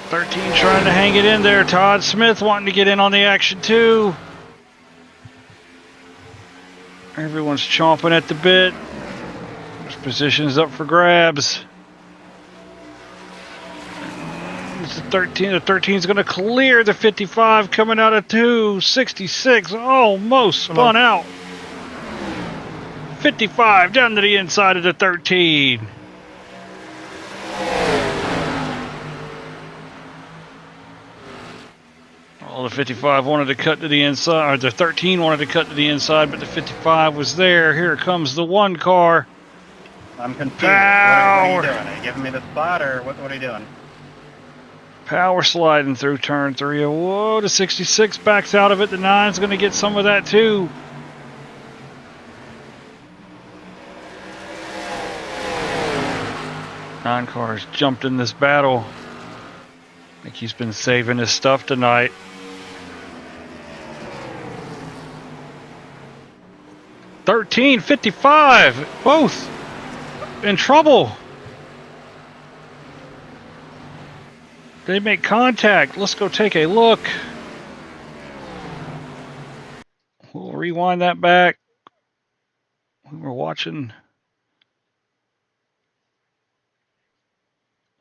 13 trying to hang it in there. Todd Smith wanting to get in on the action too. Everyone's chomping at the bit. There's positions up for grabs. It's the 13. The 13 is going to clear the 55 coming out of 266. Almost spun out. 55 down to the inside of the 13. Well, the 55 wanted to cut to the inside, or the 13 wanted to cut to the inside, but the 55 was there. Here comes the one car. I'm confused. What are you doing? Are you giving me the spot, or what are you doing? Power sliding through turn 3. Whoa, the 66 backs out of it. The 9's going to get some of that too. Nine cars jumped in this battle. I think he's been saving his stuff tonight. $13.55, both in trouble. They make contact. Let's go take a look. We'll rewind that back. We were watching.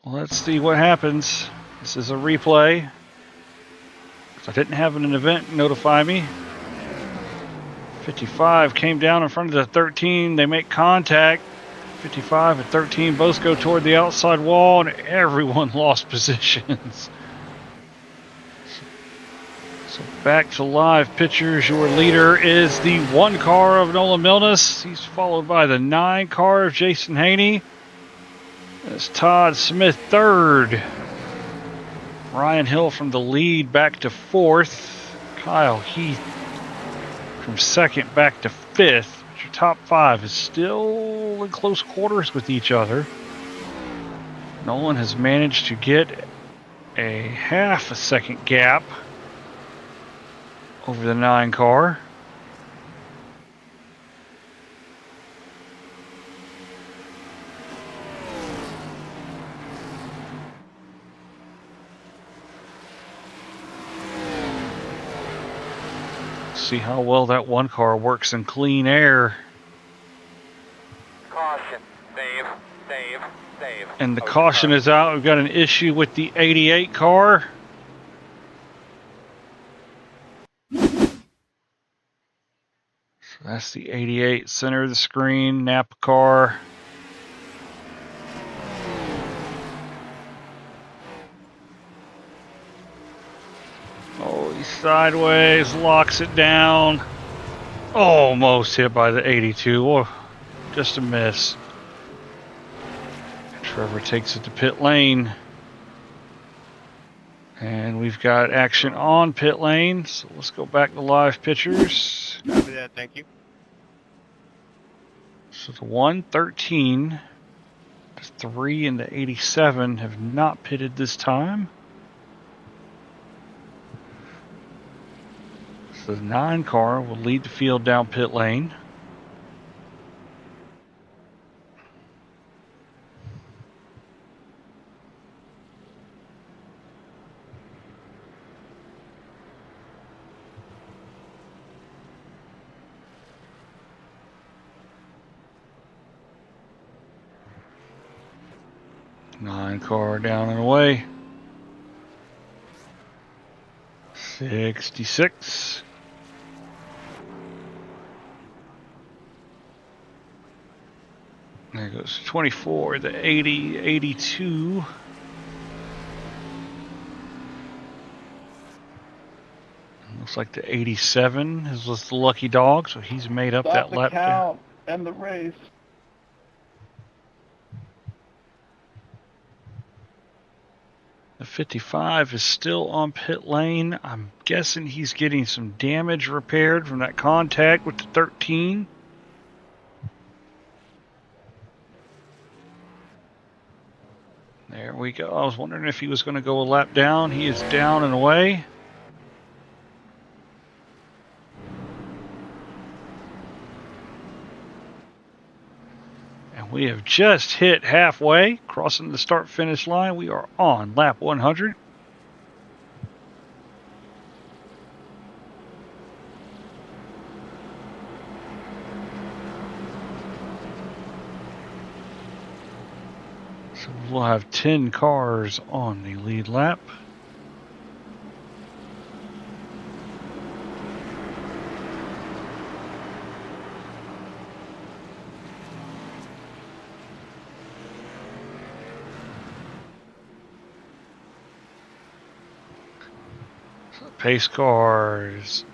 Let's see what happens. This is a replay. I didn't have an event notify me. 55 came down in front of the 13. They make contact. 55 and 13 both go toward the outside wall, and everyone lost positions. So back to live pictures. Your leader is the 1 car of Nolan Milnes. He's followed by the 9 car of Jason Haney. That's Todd Smith third. Ryan Hill from the lead back to 4th. Kyle Heath from 2nd back to 5th. But your top 5 is still in close quarters with each other. Nolan has managed to get a half a second gap over the 9 car. See how well that 1 car works in clean air. Caution. Save. And the caution is out. We've got an issue with the 88 car. So that's the 88 center of the screen, Napa car. Oh, he's sideways, locks it down. Almost hit by the 82. Oh, just a miss. Trevor takes it to pit lane. And we've got action on pit lane. So let's go back to live pictures. Copy that, thank you. So the 113, the 3, and the 87 have not pitted this time. So the 9 car will lead the field down pit lane. Nine car down and away. 66. There goes 24, the 80, 82. Looks like the 87 is with the lucky dog, so he's made up that lap. Count and the race. The 55 is still on pit lane. I'm guessing he's getting some damage repaired from that contact with the 13. There we go. I was wondering if he was going to go a lap down. He is down and away. And we have just hit halfway, crossing the start-finish line. We are on lap 100. So we'll have 10 cars on the lead lap. So pace cars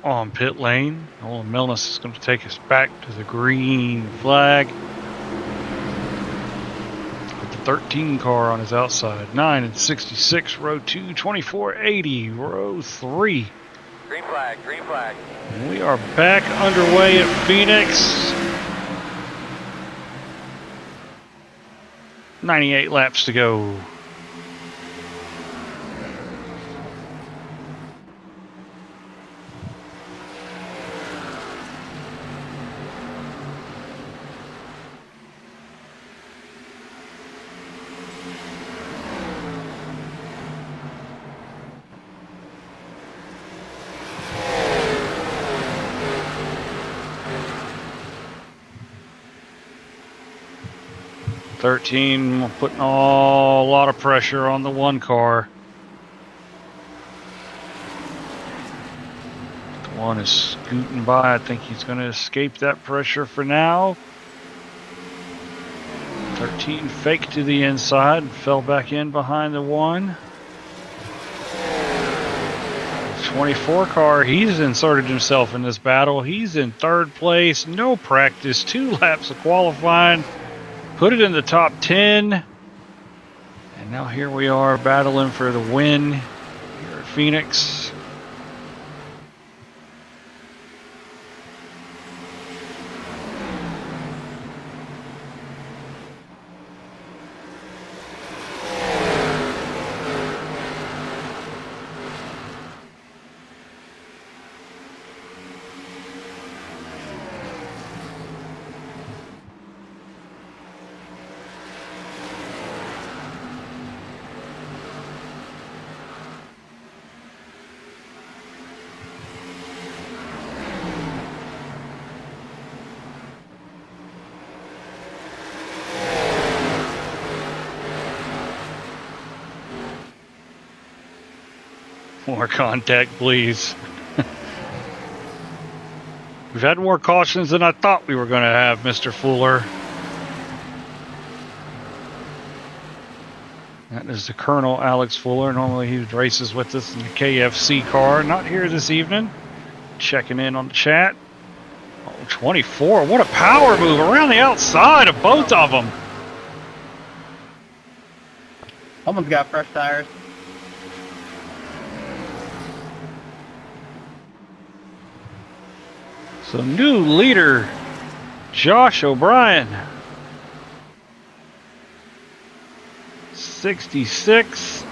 on pit lane. Nolan Milnes is going to take us back to the green flag. With the 13 car on his outside. 9 and 66, row 2, 2480, row 3. Green flag, green flag. And we are back underway at Phoenix. 98 laps to go. $13 putting a lot of pressure on the one car. The one is scooting by. I think he's going to escape that pressure for now. 13 faked to the inside and fell back in behind the one. 24 car, he's inserted himself in this battle. He's in third place, no practice, 2 laps of qualifying. Put it in the top 10. And now here we are battling for the win here at Phoenix. More contact, please. We've had more cautions than I thought we were going to have, Mr. Fuller. That is the Colonel Alex Fuller. Normally he races with us in the KFC car. Not here this evening. Checking in on the chat. Oh, 24. What a power move around the outside of both of them. Someone's got fresh tires. So new leader, Josh O'Brien. 66.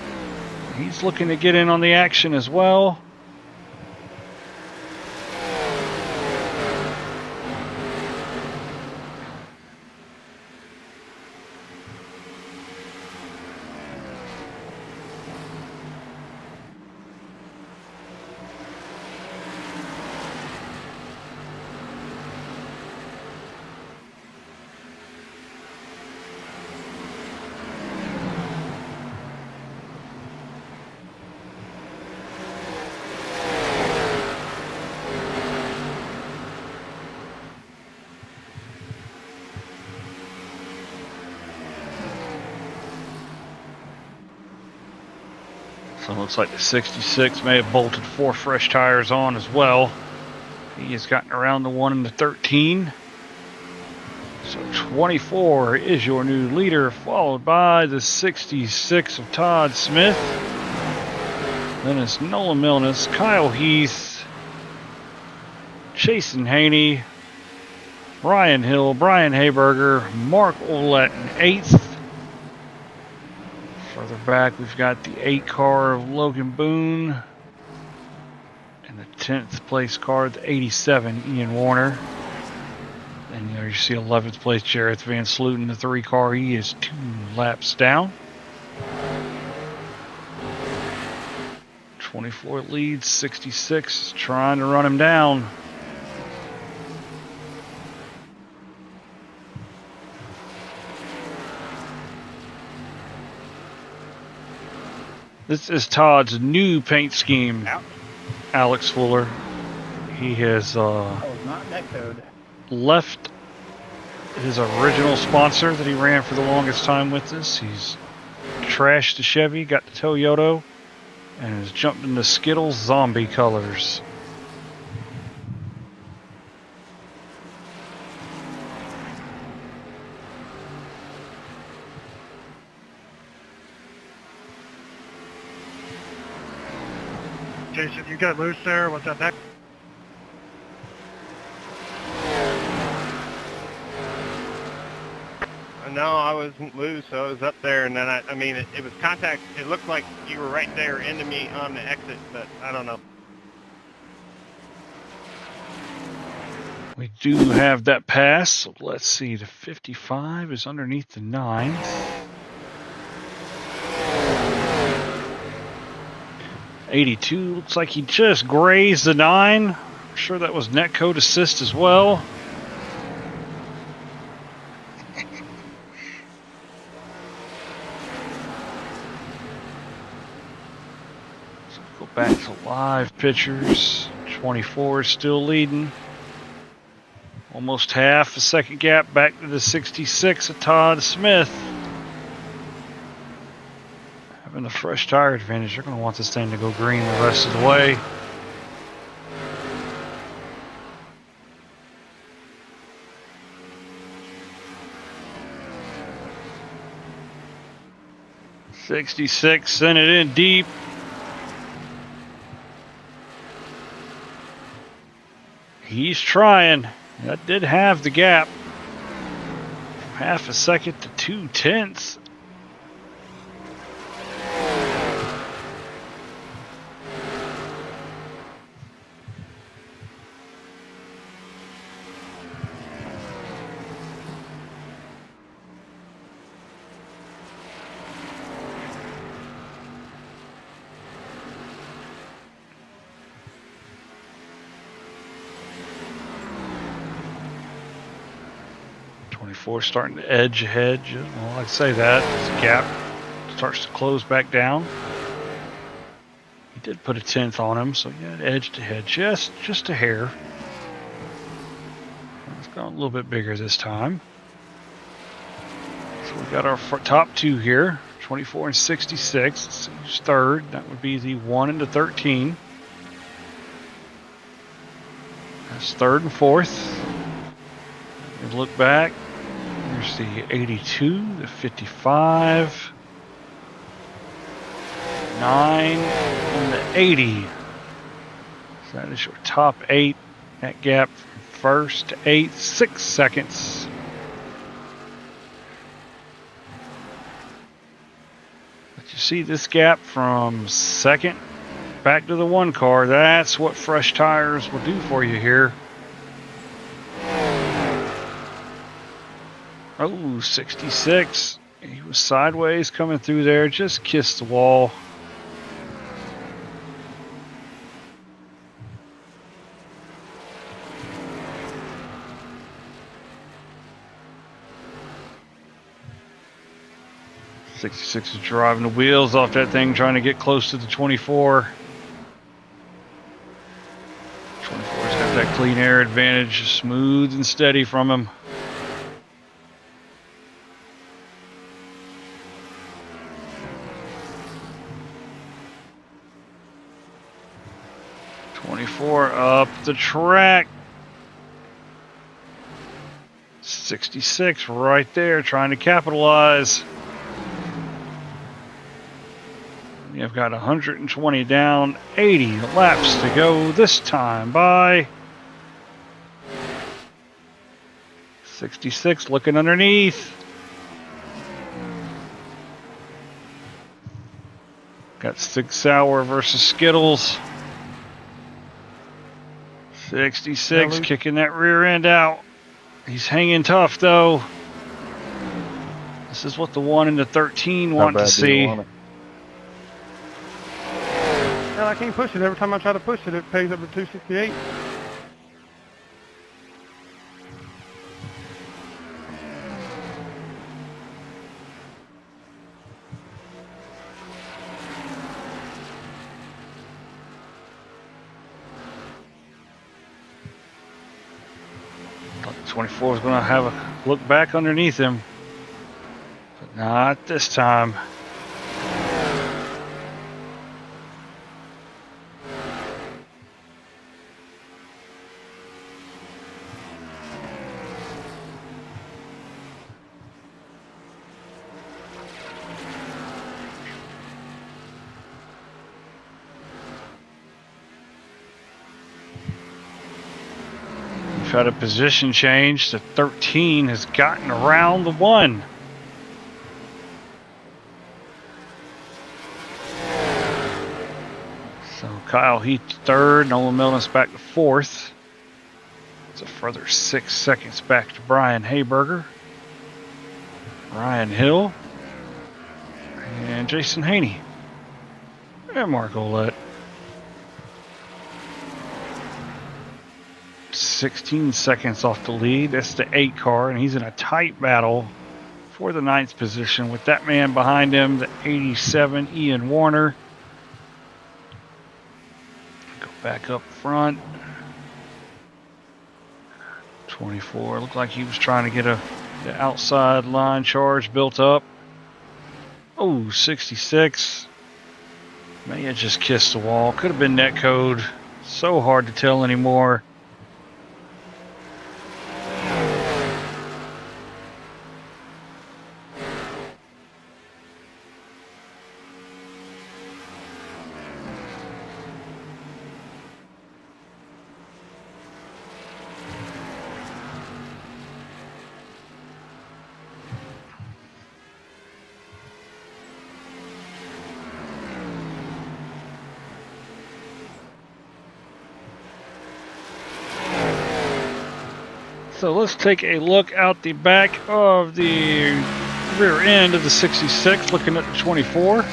He's looking to get in on the action as well. So it looks like the 66 may have bolted 4 fresh tires on as well. He has gotten around the 1 and the 13. So 24 is your new leader, followed by the 66 of Todd Smith. Then it's Nolan Milnes, Kyle Heath, Jason Haney, Ryan Hill, Brian Hayberger, Mark Ouellette in 8th. Further back, we've got the 8 car of Logan Boone and the 10th place car, the 87 Ian Warner. And there you see 11th place Jareth Van Sluten, the 3 car. He is 2 laps down. 24 leads, 66 trying to run him down. This is Todd's new paint scheme, Ouch. Alex Fuller. He has That was not net code. left his original sponsor that he ran for the longest time with us. He's trashed the Chevy, got the Toyota, and has jumped into Skittles zombie colors. Jason, you got loose there. What's that? No, I wasn't loose. I was up there, and then I mean, it was contact. It looked like you were right there into me on the exit, but I don't know. We do have that pass, so let's see. The 55 is underneath the 9. '82 looks like he just grazed the 9. I'm sure that was netcode assist as well. So go back to live pictures. 24 is still leading. Almost half a second gap back to the 66 of Todd Smith. Having the fresh tire advantage, you're going to want this thing to go green the rest of the way. '66 sent it in deep. He's trying. That did have the gap. From half a second to 2/10. Starting to edge ahead. Well, I'd say that as the gap starts to close back down. He did put a 10th on him, so yeah, it edged ahead just a hair. It's gone a little bit bigger this time. So we got our top two here, 24 and 66. Let's see who's third. That would be the 1 and the 13. That's third and fourth. We look back. There's the 82, the 55, 9, and the 80. So that is your top 8. That gap from first to 8th, 6 seconds. But you see this gap from second back to the 1 car. That's what fresh tires will do for you here. Oh, 66. He was sideways coming through there. Just kissed the wall. '66 is driving the wheels off that thing, trying to get close to the 24. 24's got that clean air advantage, smooth and steady from him. Up the track. 66 right there, trying to capitalize. You've got 120 down, 80 laps to go this time by 66 looking underneath. Got Sig Sauer versus Skittles. 66 kicking that rear end out. He's hanging tough though. This is what the 1 and the 13 want to see. Well, I can't push it. Every time I try to push it, it pays up to 268. 24 is going to have a look back underneath him, but not this time. We've had a position change. The 13 has gotten around the 1. So Kyle Heath third, Nolan Milnes back to 4th. It's a further 6 seconds back to Brian Hayberger, Ryan Hill, and Jason Haney, and Mark Olette. 16 seconds off the lead. That's the 8 car, and he's in a tight battle for the 9th position with that man behind him, the 87 Ian Warner. Go back up front. 24 looked like he was trying to get the outside line charge built up. Oh, 66 may have just kissed the wall. Could have been netcode. So hard to tell anymore. So let's take a look out the back of the rear end of the 66, looking at the 24.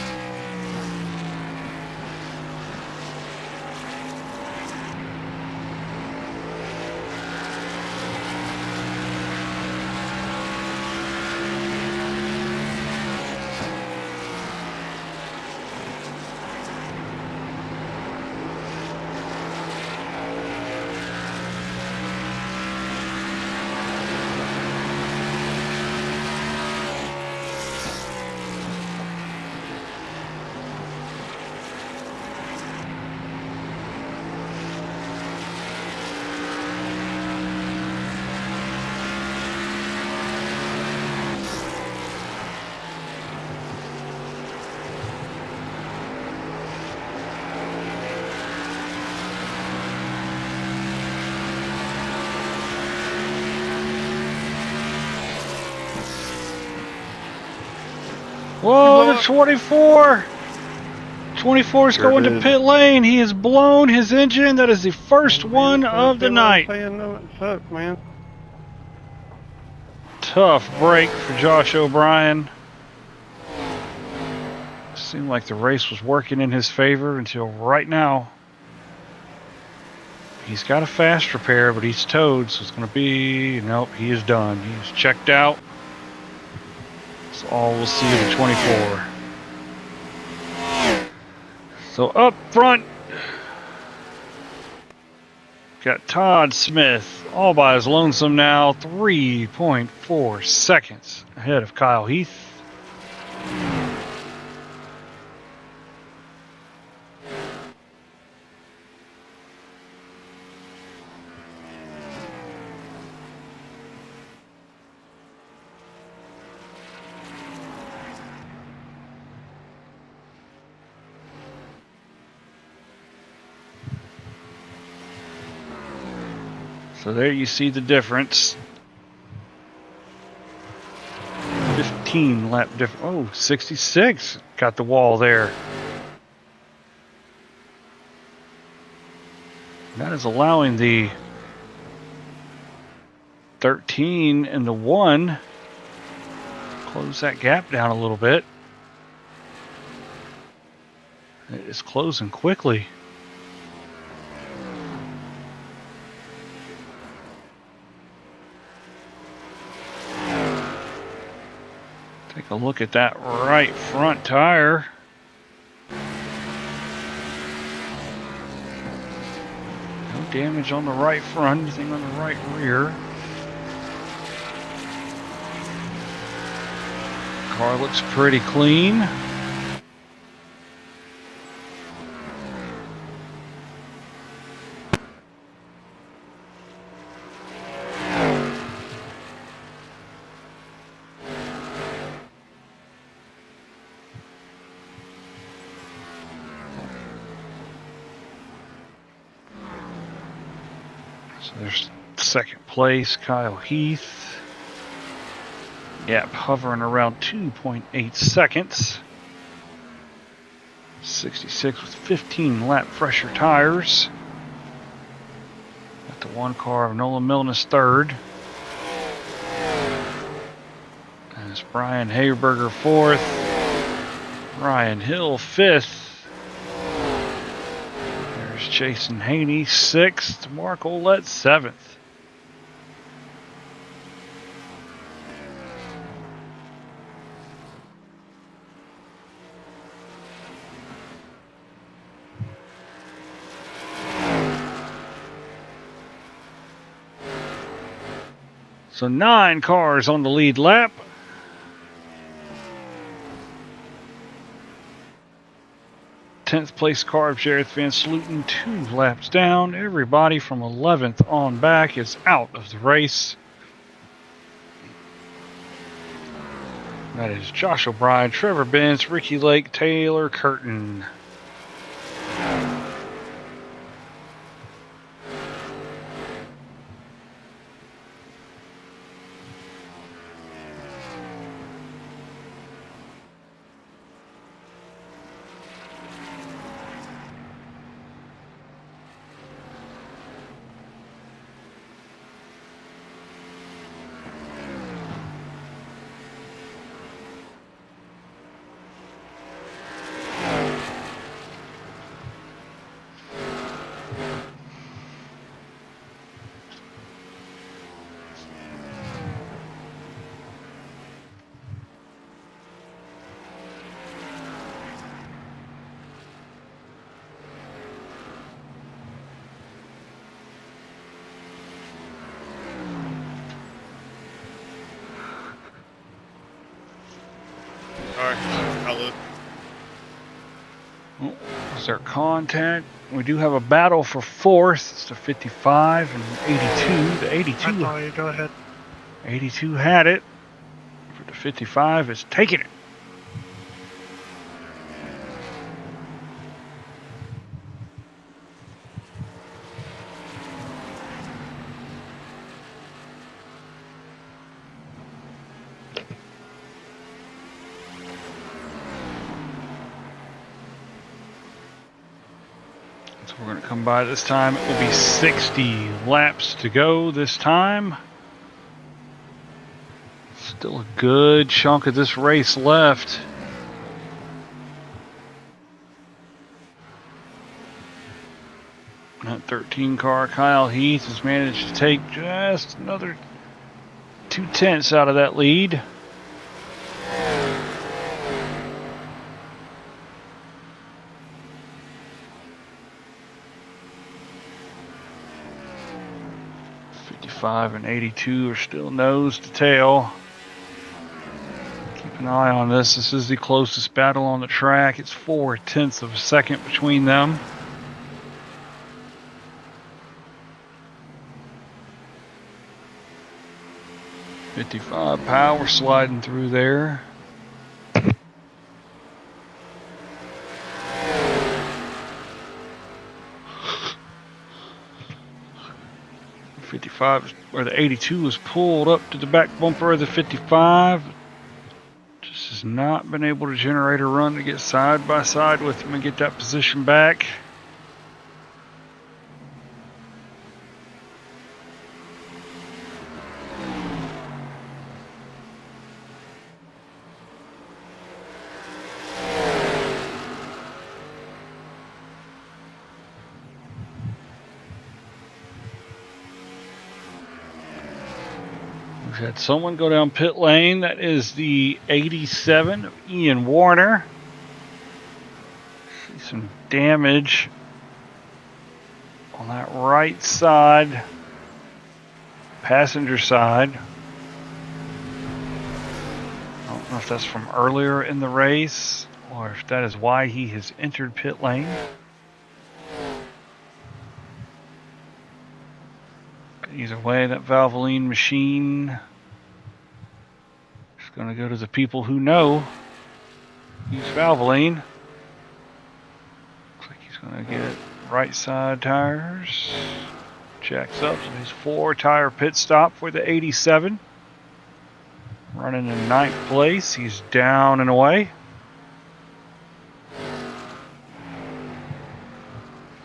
Whoa, the 24! 24's going to pit lane. He has blown his engine. That is the first one of the night. No, it sucks, man. Tough break for Josh O'Brien. Seemed like the race was working in his favor until right now. He's got a fast repair, but he's towed, so it's going to be... Nope, he is done. He's checked out. That's all we'll see of the 24. So up front, got Todd Smith all by his lonesome now, 3.4 seconds ahead of Kyle Heath. So there you see the difference. 15 lap difference. Oh, 66. Got the wall there. That is allowing the 13 and the 1 close that gap down a little bit. It is closing quickly. Take a look at that right front tire. No damage on the right front, anything on the right rear. Car looks pretty clean. So there's second place, Kyle Heath. Gap hovering around 2.8 seconds. 66 with 15 lap fresher tires. Got the one car of Nolan Milnes third. And it's Brian Hayberger fourth. Ryan Hill fifth. There's Jason Haney sixth. Mark Olette seventh. So 9 cars on the lead lap. Tenth place car of Jareth Van Slooten, 2 laps down. Everybody from 11th on back is out of the race. That is Josh O'Brien, Trevor Benz, Ricky Lake, Taylor Curtin. Oh, is there contact? We do have a battle for 4th. It's the 55 and 82. The 82. Go ahead. 82 had it. For the 55 is taking it. So we're going to come by this time. It will be 60 laps to go this time. Still a good chunk of this race left. That 13 car, Kyle Heath, has managed to take just another 2/10 out of that lead. And 82 are still nose to tail. Keep an eye on this. This is the closest battle on the track. It's 0.4 of a second between them. .55 power sliding through there. 55, where the 82 was pulled up to the back bumper of the 55. Just has not been able to generate a run to get side by side with him and get that position back. We've had someone go down pit lane. That is the 87 of Ian Warner. See some damage on that right side, passenger side. I don't know if that's from earlier in the race or if that is why he has entered pit lane. Either way, that Valvoline machine is going to go to the people who know use Valvoline. Looks like he's going to get right side tires. Checks up, so he's 4 tire pit stop for the 87. Running in 9th place, he's down and away.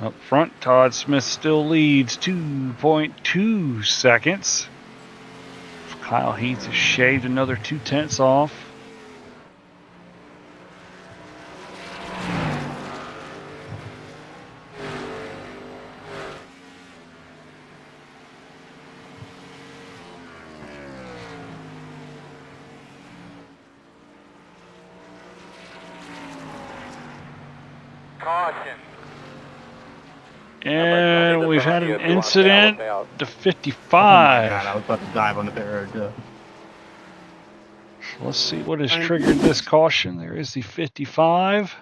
Up front, Todd Smith still leads 2.2 seconds. Kyle Heath has shaved another 0.2 off. Caution. And we've had an incident. The 55. Oh my God, I was about to dive on the pit road too. Let's see what has triggered this caution. There is the 55.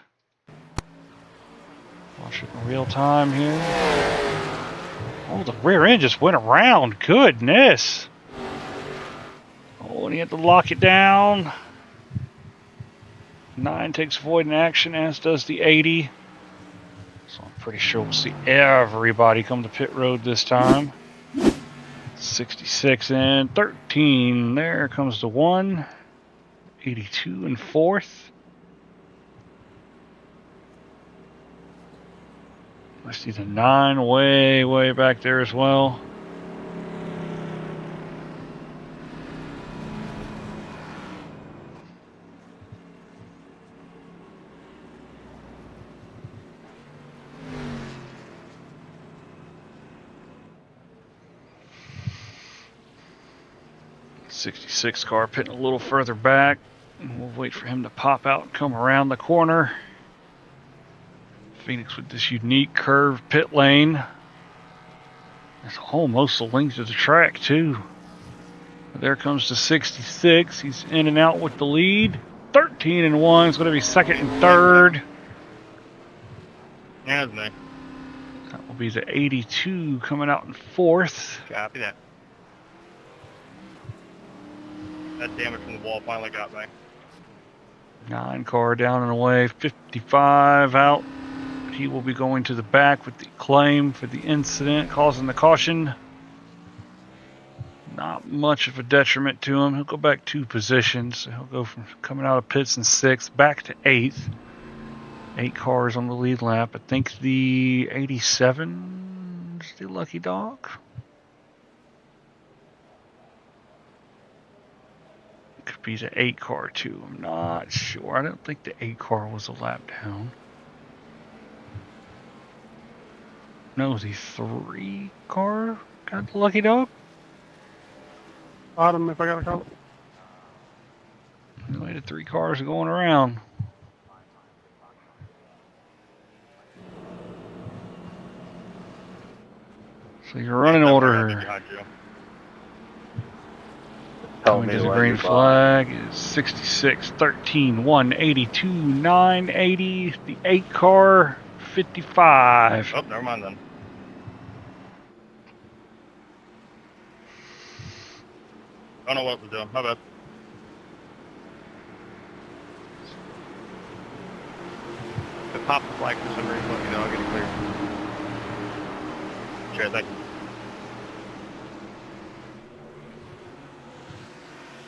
Watch it in real time here. Oh, the rear end just went around. Goodness. Oh, and he had to lock it down. 9 takes void in action, as does the 80. So I'm pretty sure we'll see everybody come to pit road this time. 66 and 13. There comes the 1. 82 and 4th. I see the 9 way back there as well. '66 car pitting a little further back. And we'll wait for him to pop out and come around the corner. Phoenix with this unique curved pit lane. It's almost the length of the track too. But there comes the 66. He's in and out with the lead. 13 and 1. It's going to be second and third. Yeah, that's nice. That will be the 82 coming out in 4th. Copy that. That damage from the wall finally got me. 9 car down and away. 55 out. He will be going to the back with the claim for the incident causing the caution. Not much of a detriment to him. He'll go back 2 positions. So he'll go from coming out of pits in 6th back to 8th. 8 cars on the lead lap. I think the 87 is the lucky dog. Could be the 8 car too. I'm not sure. I don't think the 8 car was a lap down. No, the 3 car got the lucky dog. Autumn, if I got to call it. We had 3 cars going around. So your running order coming to the green flag is 66, 13, 1, 82, 9, 80, the 8 car, 55. Oh, never mind then. I don't know what we're doing. My bad. If it pops the flag for some reason, let me know. I'll get it clear. Sure, thank you.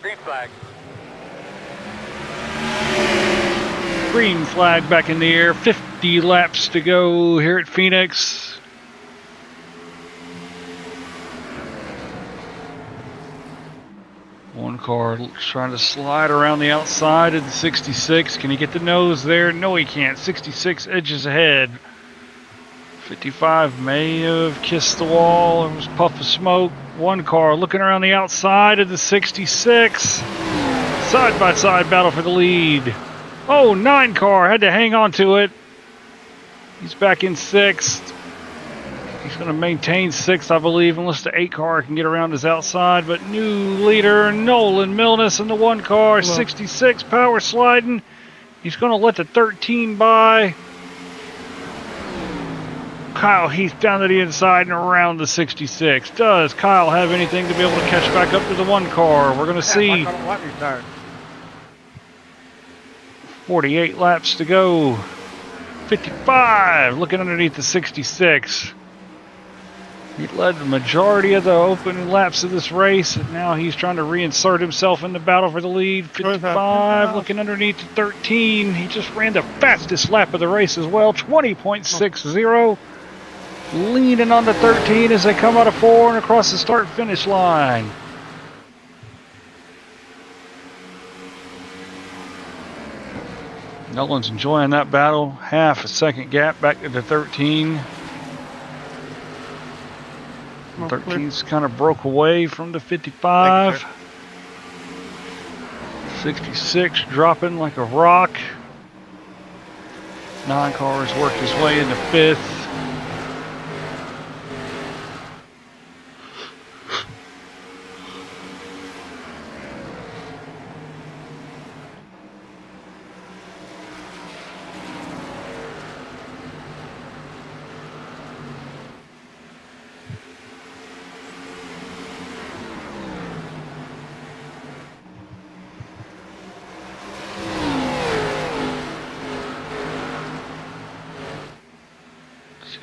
Green flag. Green flag back in the air. 50 laps to go here at Phoenix. One car trying to slide around the outside of the 66. Can he get the nose there? No, he can't. 66 edges ahead. 55 may have kissed the wall. There was a puff of smoke. One car looking around the outside of the 66. Side-by-side battle for the lead. Oh, 9 car had to hang on to it. He's back in 6th. He's going to maintain 6th, I believe, unless the 8 car can get around his outside. But new leader, Nolan Milnes in the 1 car, 66, power sliding. He's going to let the 13 by. Kyle Heath down to the inside and around the 66. Does Kyle have anything to be able to catch back up to the 1 car? We're going to see. 48 laps to go. 55 looking underneath the 66. He led the majority of the opening laps of this race, and now he's trying to reinsert himself in the battle for the lead. 55 looking underneath the 13. He just ran the fastest lap of the race as well, 20.60. Leaning on the 13 as they come out of 4 and across the start-finish line. Nolan's enjoying that battle. Half a second gap back to the 13. 13's kind of broke away from the 55. 66 dropping like a rock. 9 cars worked his way into 5th.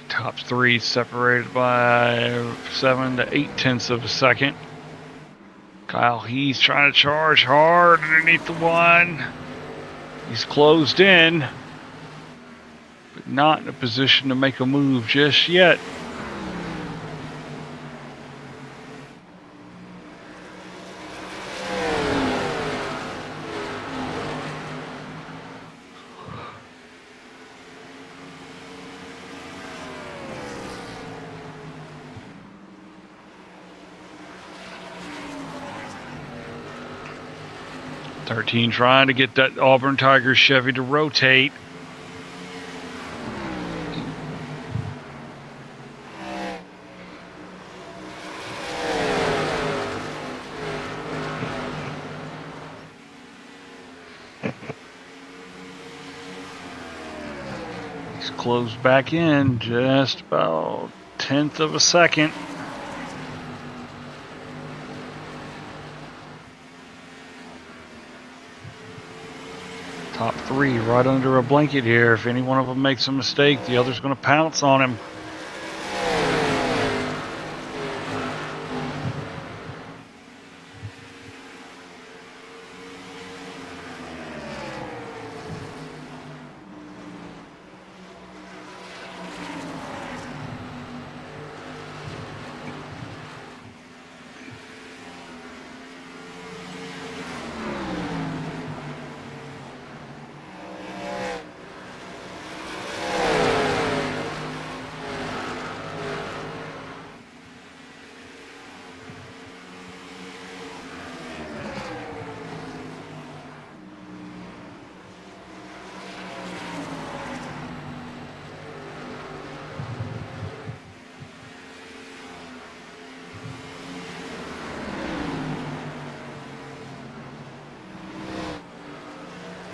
Top 3 separated by 7 to 8 tenths of a second. Kyle Heath trying to charge hard underneath the 1. He's closed in, but not in a position to make a move just yet. Trying to get that Auburn Tigers Chevy to rotate. He's closed back in just about 1/10 of a second. Top 3 right under a blanket here. If any one of them makes a mistake, the other's going to pounce on him.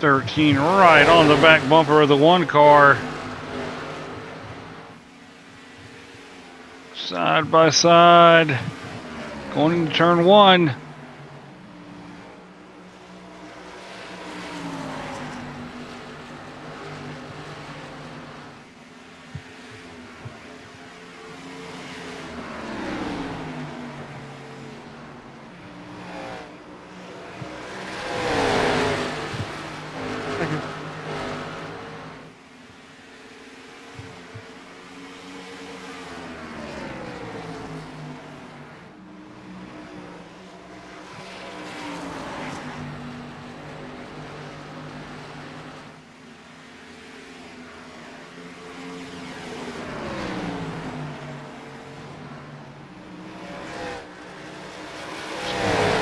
.13 right on the back bumper of the 1 car. Side by side. Going into turn 1.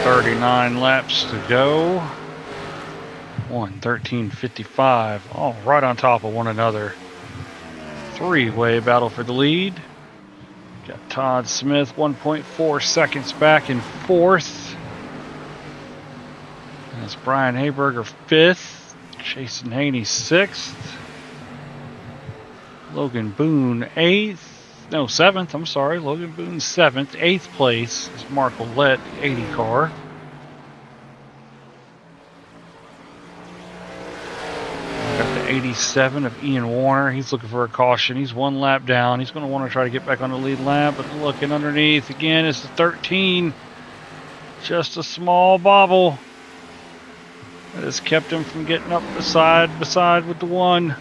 .39 laps to go. 1:13.55, all right on top of one another. 3-way battle for the lead. Got Todd Smith 1.4 seconds back in 4th. That's Brian Hayberger 5th. Jason Haney 6th. Logan Boone 8th. No, 7th. I'm sorry. Logan Boone 7th. 8th place is Mark Ouellette, the 80 car. Got the 87 of Ian Warner. He's looking for a caution. He's 1 lap down. He's going to want to try to get back on the lead lap, but looking underneath again is the 13. Just a small bobble that has kept him from getting up beside with the 1.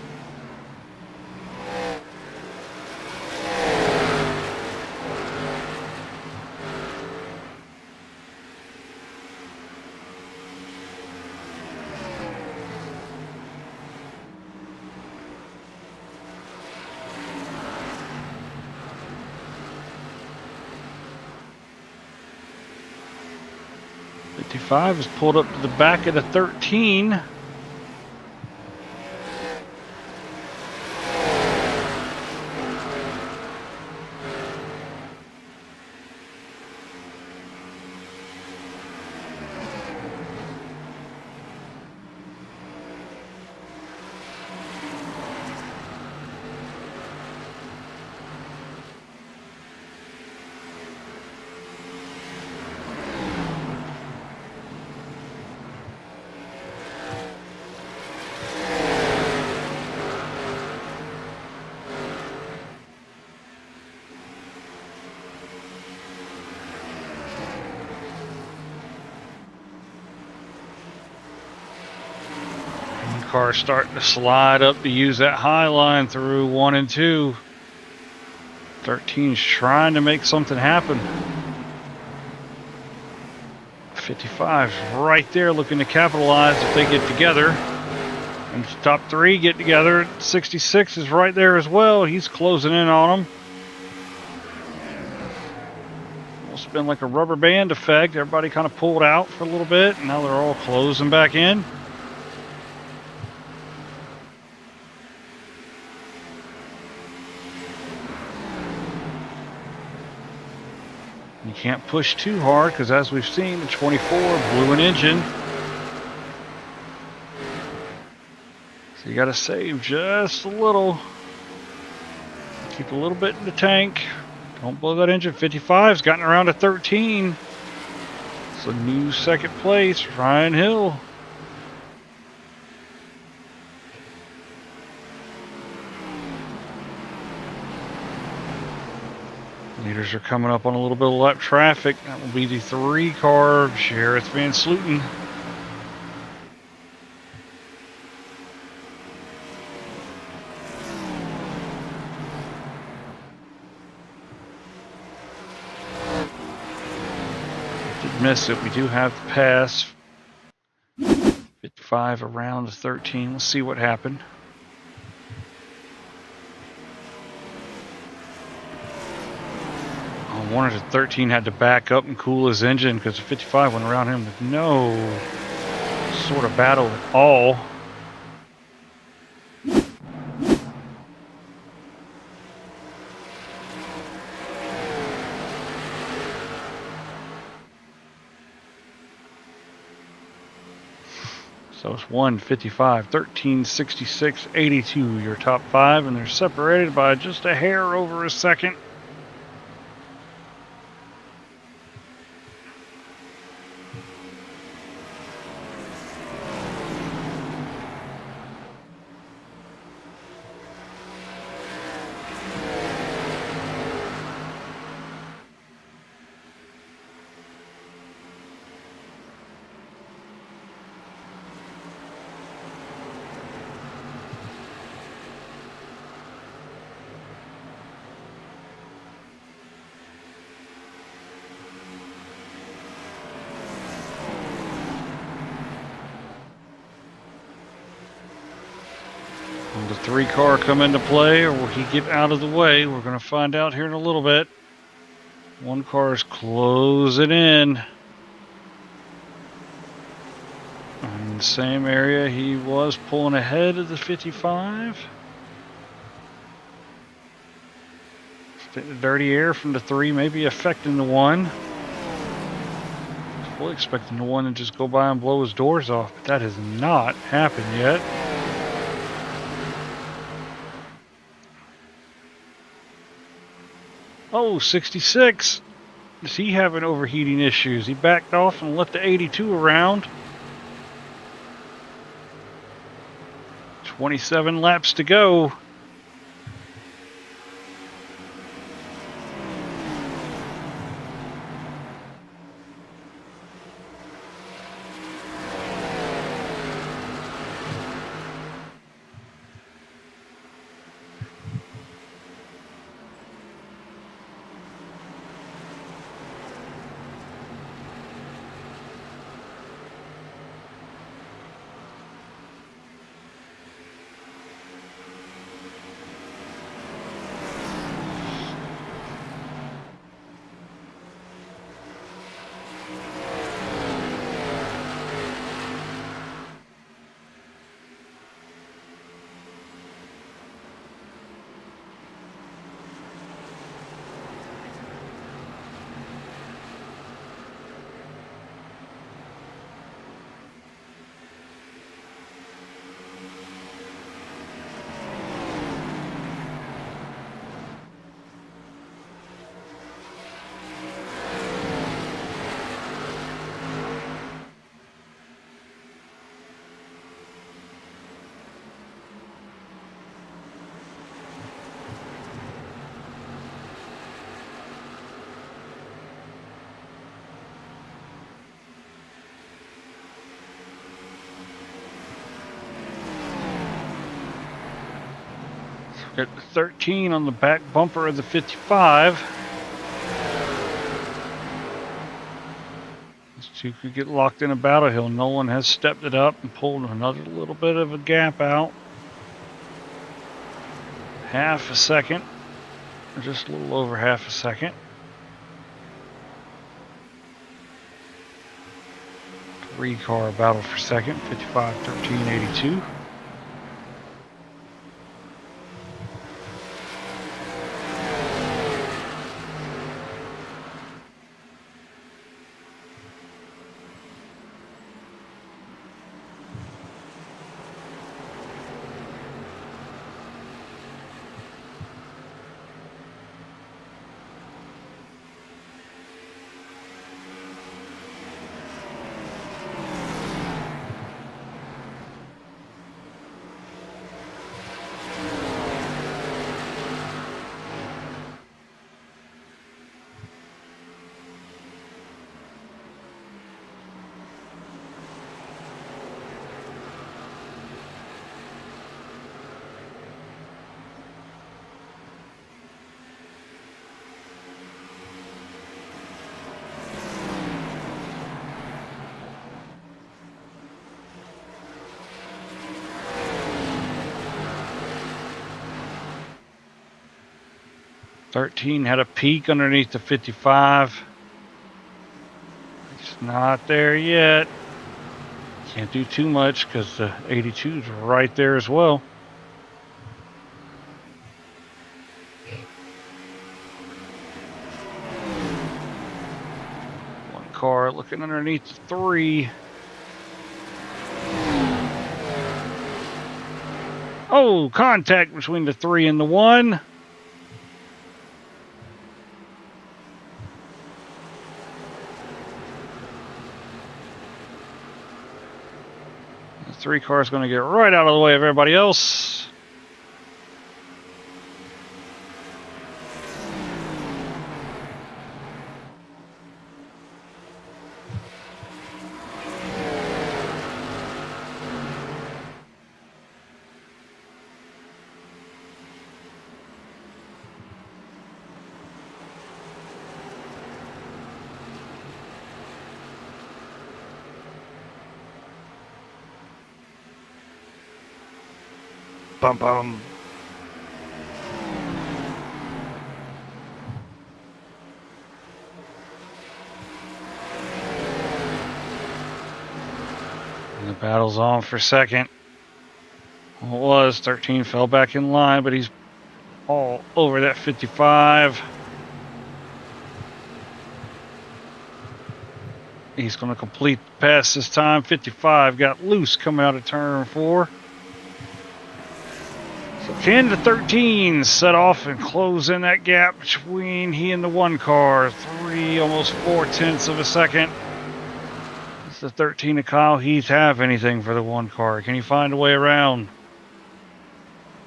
Is pulled up to the back of the 13. Car starting to slide up to use that high line through 1 and 2. 13's trying to make something happen. 55's right there looking to capitalize if they get together. And the top 3 get together. 66 is right there as well. He's closing in on them. It's been like a rubber band effect. Everybody kind of pulled out for a little bit, and now they're all closing back in. You can't push too hard because, as we've seen, the 24 blew an engine. So you got to save just a little. Keep a little bit in the tank. Don't blow that engine. 55's gotten around to 13. It's a new 2nd place, Ryan Hill. Leaders are coming up on a little bit of lap traffic. That will be the 3 car of Sheriff Van Slooten. Did miss it. We do have the pass. 55 around the 13. Let's see what happened. Warner at 13 had to back up and cool his engine because the 55 went around him with no sort of battle at all. So it's 1:55, 13:66, 82, your top 5, and they're separated by just a hair over a second. Will the 3 car come into play, or will he get out of the way? We're going to find out here in a little bit. 1 car is closing in. In the same area he was pulling ahead of the 55. The dirty air from the 3 may be affecting the 1. Fully expecting the 1 to just go by and blow his doors off, but that has not happened yet. Oh, 66. Is he having overheating issues? He backed off and let the 82 around. 27 laps to go. Got 13 on the back bumper of the 55. These two could get locked in a battle hill. Nolan has stepped it up and pulled another little bit of a gap out. Half a second, or just a little over half a second. Three-car battle for second, 55, 13, 82. Had a peak underneath the 55. It's not there yet. Can't do too much because the 82 is right there as well. One car looking underneath the 3. Oh, contact between the 3 and the 1. The 3 car is going to get right out of the way of everybody else. Bum bum. And the battle's on for second. Well, it was 13 fell back in line, but he's all over that 55. He's going to complete the pass this time. 55 got loose coming out of turn 4. So 10 to 13 set off and close in that gap between he and the 1 car. 3, almost 4/10 of a second. It's the 13 to Kyle Heath have anything for the 1 car. Can he find a way around?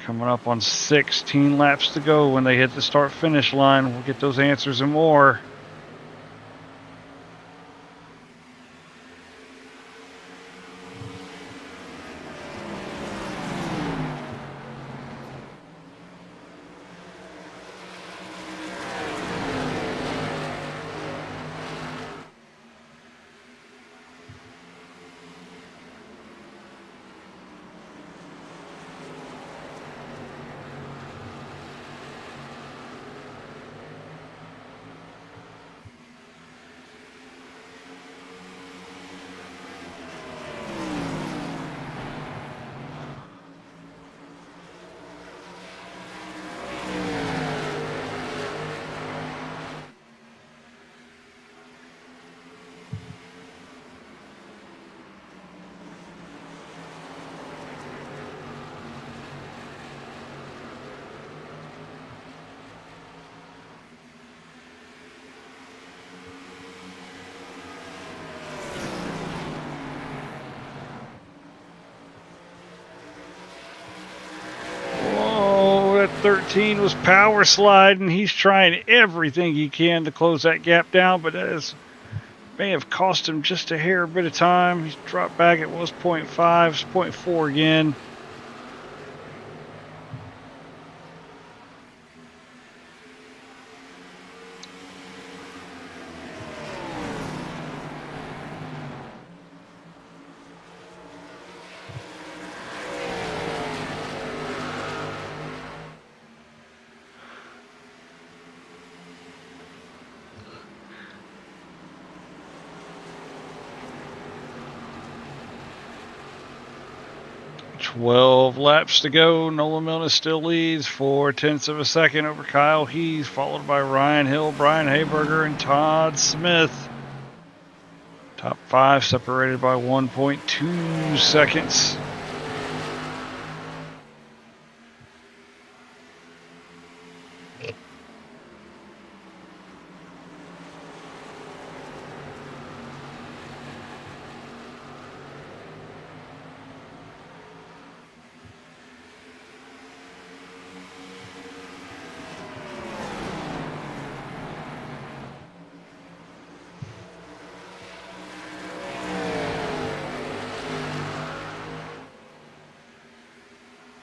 Coming up on 16 laps to go when they hit the start-finish line. We'll get those answers and more. Whoa, that 13 was power sliding. He's trying everything he can to close that gap down, but that may have cost him just a hair bit of time. He's dropped back. It was 0.5, it's 0.4 again. Twelve laps to go. Nolan Milner still leads 4/10 of a second over Kyle Heath, followed by Ryan Hill, Brian Hayberger, and Todd Smith. Top 5 separated by 1.2 seconds.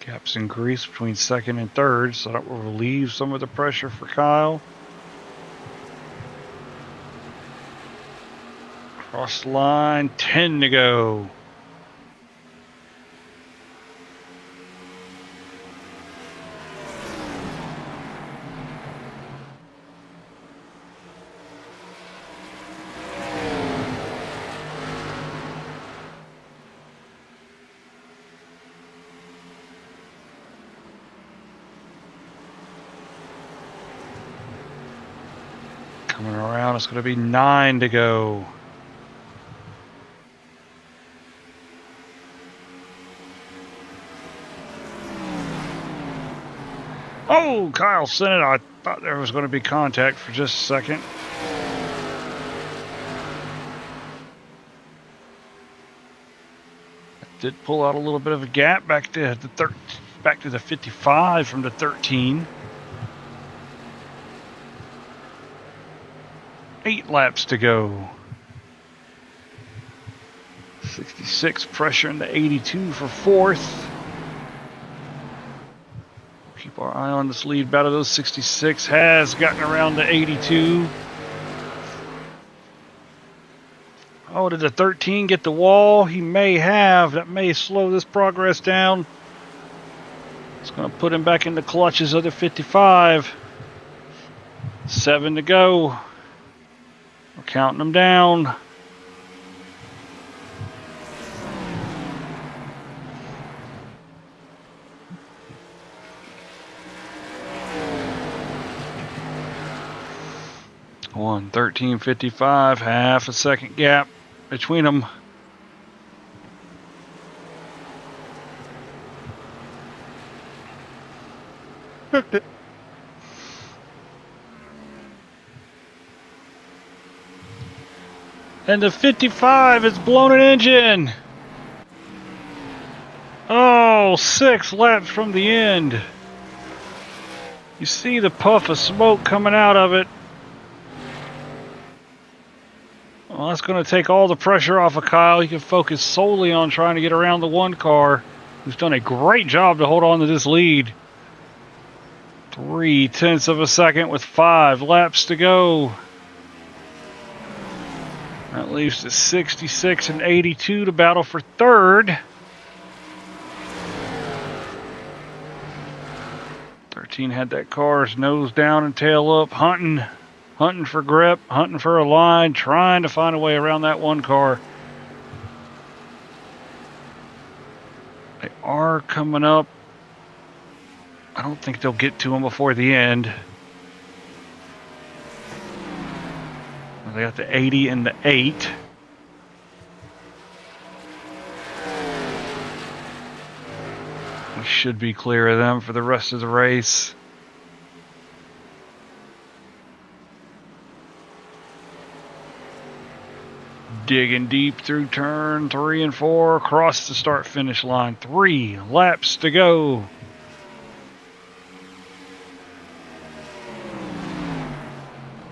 Gaps increase between second and third, so that will relieve some of the pressure for Kyle. Cross line, 10 to go. Coming around, it's going to be 9 to go. Oh, Kyle sent it. I thought there was going to be contact for just a second. Did pull out a little bit of a gap back to the 55 from the 13. 8 laps to go. 66 pressure into 82 for 4th. Keep our eye on this lead battle. Those 66 has gotten around to 82. Oh, did the 13 get the wall? He may have. That may slow this progress down. It's going to put him back in the clutches of the 55. 7 to go. We're counting them down. And 13:55, half a second gap between them. Cooked it. And the 55 has blown an engine. Oh, 6 laps from the end. You see the puff of smoke coming out of it. Well, that's going to take all the pressure off of Kyle. He can focus solely on trying to get around the one car, who's done a great job to hold on to this lead. 0.3 of a second with 5 laps to go. That leaves the 66 and 82 to battle for third. 13 had that car's nose down and tail up, hunting for grip, hunting for a line, trying to find a way around that one car. They are coming up. I don't think they'll get to him before the end. They got the 80 and the 8. We should be clear of them for the rest of the race. Digging deep through turn 3 and 4, across the start-finish line. 3 laps to go.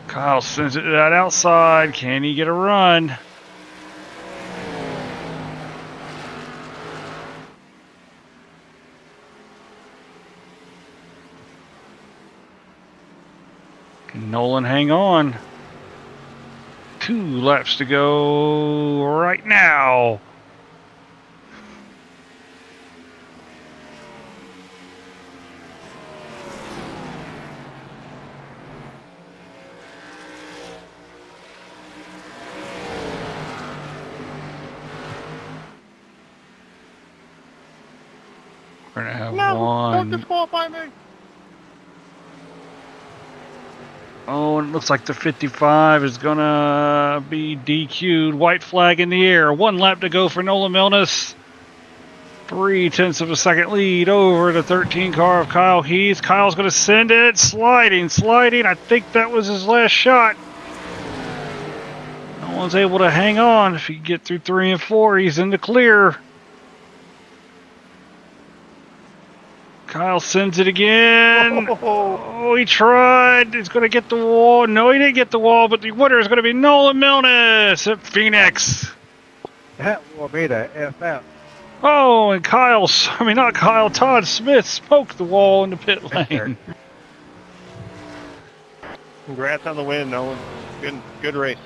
Kyle sends it to that outside. Can he get a run? Can Nolan hang on? 2 laps to go right now. We're gonna have No, one. don't disqualify me. Oh, and it looks like the 55 is gonna be DQ'd. White flag in the air. 1 lap to go for Nolan Milnes. 0.3 of a second lead over the 13 car of Kyle Heath. Kyle's gonna send it. Sliding. I think that was his last shot. No one's able to hang on. If he can get through 3 and 4, he's in the clear. Kyle sends it again. Oh, he tried. He's going to get the wall. No, he didn't get the wall, but the winner is going to be Nolan Milnes at Phoenix. That will be the FF. Oh, and Todd Smith smoked the wall in the pit lane. Congrats on the win, Nolan. Good race.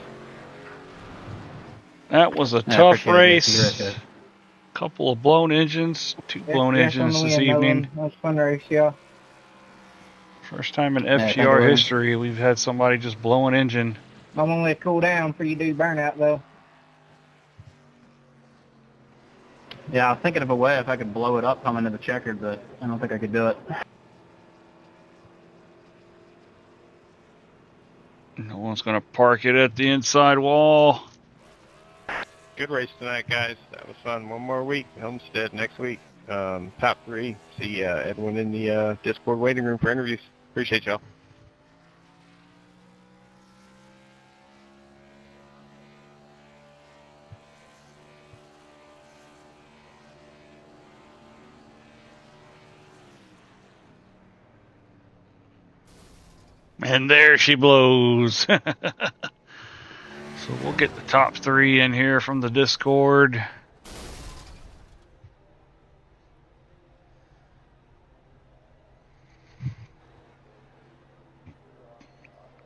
That was a tough race. Couple of blown engines, 2 blown engines this evening. That was a fun race, yeah. First time in FGR history we've had somebody just blow an engine. I'm gonna let it cool down before you do burnout, though. Yeah, I was thinking of a way if I could blow it up coming to the checkered, but I don't think I could do it. No one's going to park it at the inside wall. Good race tonight, guys. That was fun. One more week. Homestead next week. Top 3. See everyone in the Discord waiting room for interviews. Appreciate y'all. And there she blows. So we'll get the top 3 in here from the Discord.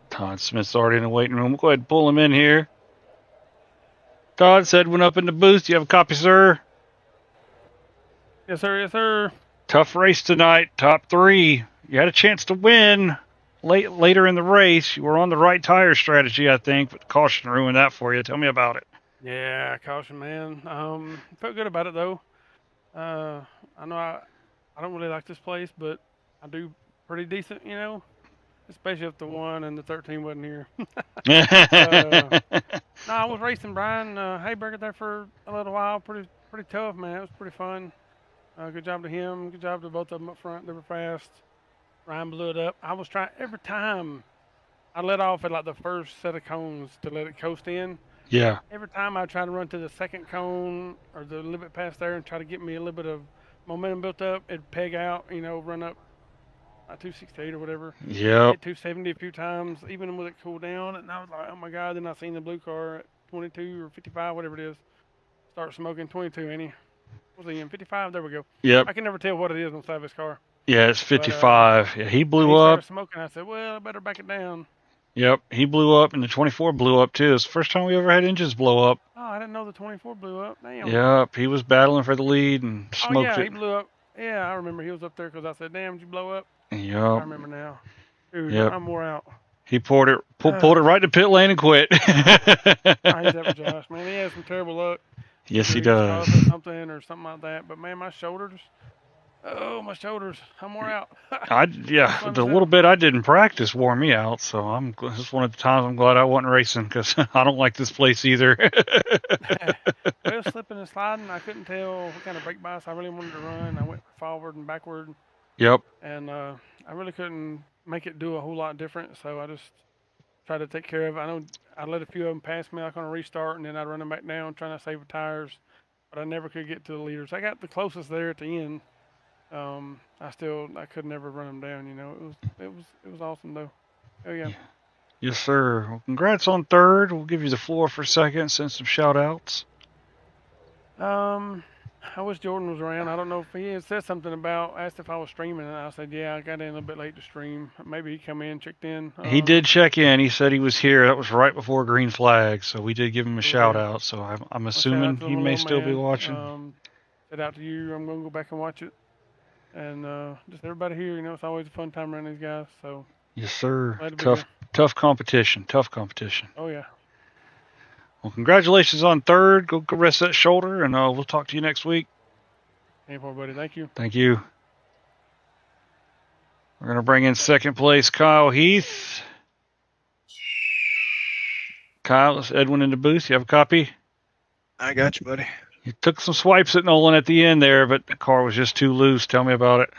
Todd Smith's already in the waiting room. We'll go ahead and pull him in here. Todd said went up in the booth. Do you have a copy, sir? Yes, sir. Yes, sir. Tough race tonight. Top 3. You had a chance to win later in the race. You were on the right tire strategy, I think, but the caution ruined that for you. Tell me about it. Yeah, caution, man. Felt good about it though. I know I don't really like this place, but I do pretty decent, you know. especially if the 1 and the 13 wasn't here. Yeah. No, I was racing Brian Hayberger there for a little while. Pretty tough, man. It was pretty fun. Good job to him. Good job to both of them up front. They were fast. Ryan blew it up. I was trying every time I let off at like the first set of cones to let it coast in. Every time I try to run to the second cone or the little bit past there and try to get me a little bit of momentum built up, it'd peg out, run up 268 or whatever. Yep. Hit 270 a few times, even with it cooled down. And I was like, oh my God. Then I seen the blue car at 22 or 55, whatever it is, start smoking 22, ain't he? Was he in 55? There we go. Yep. I can never tell what it is on the side of his car. Yeah, it's 55. Yeah, he blew up. Started smoking. I said, well, I better back it down. Yep, he blew up, and the 24 blew up too. It's the first time we ever had engines blow up. Oh, I didn't know the 24 blew up. Damn. Yep, he was battling for the lead and smoked Oh, yeah, it. he blew up. Yeah, I remember he was up there because I said, damn, did you blow up? Yep. I remember now. Dude, Yep. I'm wore out. He pulled it right to pit lane and quit. I hate that for Josh, man. He has some terrible luck. Yes, he Either does. Or something like that. But, man, my shoulders. Oh, my shoulders. I'm wore out. The little bit I did in practice wore me out, so this is one of the times I'm glad I wasn't racing because I don't like this place either. Well, slipping and sliding, I couldn't tell what kind of brake bias I really wanted to run. I went forward and backward. Yep. And I really couldn't make it do a whole lot different, so I just tried to take care of it. I know I let a few of them pass me like on a restart, and then I'd run them back down trying to save the tires, but I never could get to the leaders. I got the closest there at the end. I could never run them down. It was awesome though. Oh yeah. Yes, sir. Well, congrats on third. We'll give you the floor for a second. Send some shout outs. I wish Jordan was around. I don't know if he had said something asked if I was streaming, and I said, yeah, I got in a little bit late to stream. Maybe he come in, checked in. He did check in. He said he was here. That was right before green flag, so we did give him a shout out. So I'm assuming he may still be watching. Shout out to you. I'm going to go back and watch it. And just everybody here, it's always a fun time around these guys. So yes, sir. Tough competition. Oh yeah. Well, congratulations on third. Go rest that shoulder, and we'll talk to you next week. Hey, buddy. Thank you. Thank you. We're going to bring in second place Kyle Heath. Kyle, it's Edwin in the booth. You have a copy? I got you, buddy. You took some swipes at Nolan at the end there, but the car was just too loose. Tell me about it.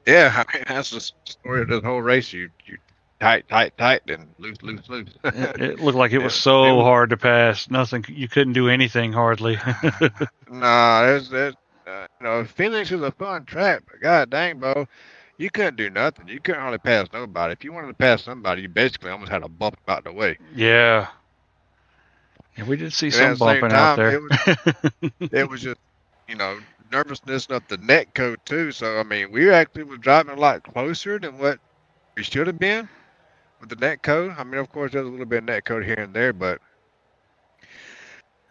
Yeah, I mean, that's the story of this whole race. You tight, and loose. It looked like it was so hard to pass. Nothing, you couldn't do anything hardly. Nah, Phoenix is a fun track, but god dang, bro, you couldn't do nothing. You couldn't hardly pass nobody. If you wanted to pass somebody, you basically almost had to bump them out the way. Yeah. Yeah, we did see some bumping out there. It was just, nervousness of the net code too. So I mean, we actually was driving a lot closer than what we should have been with the net code. I mean, of course, there's a little bit of net code here and there, but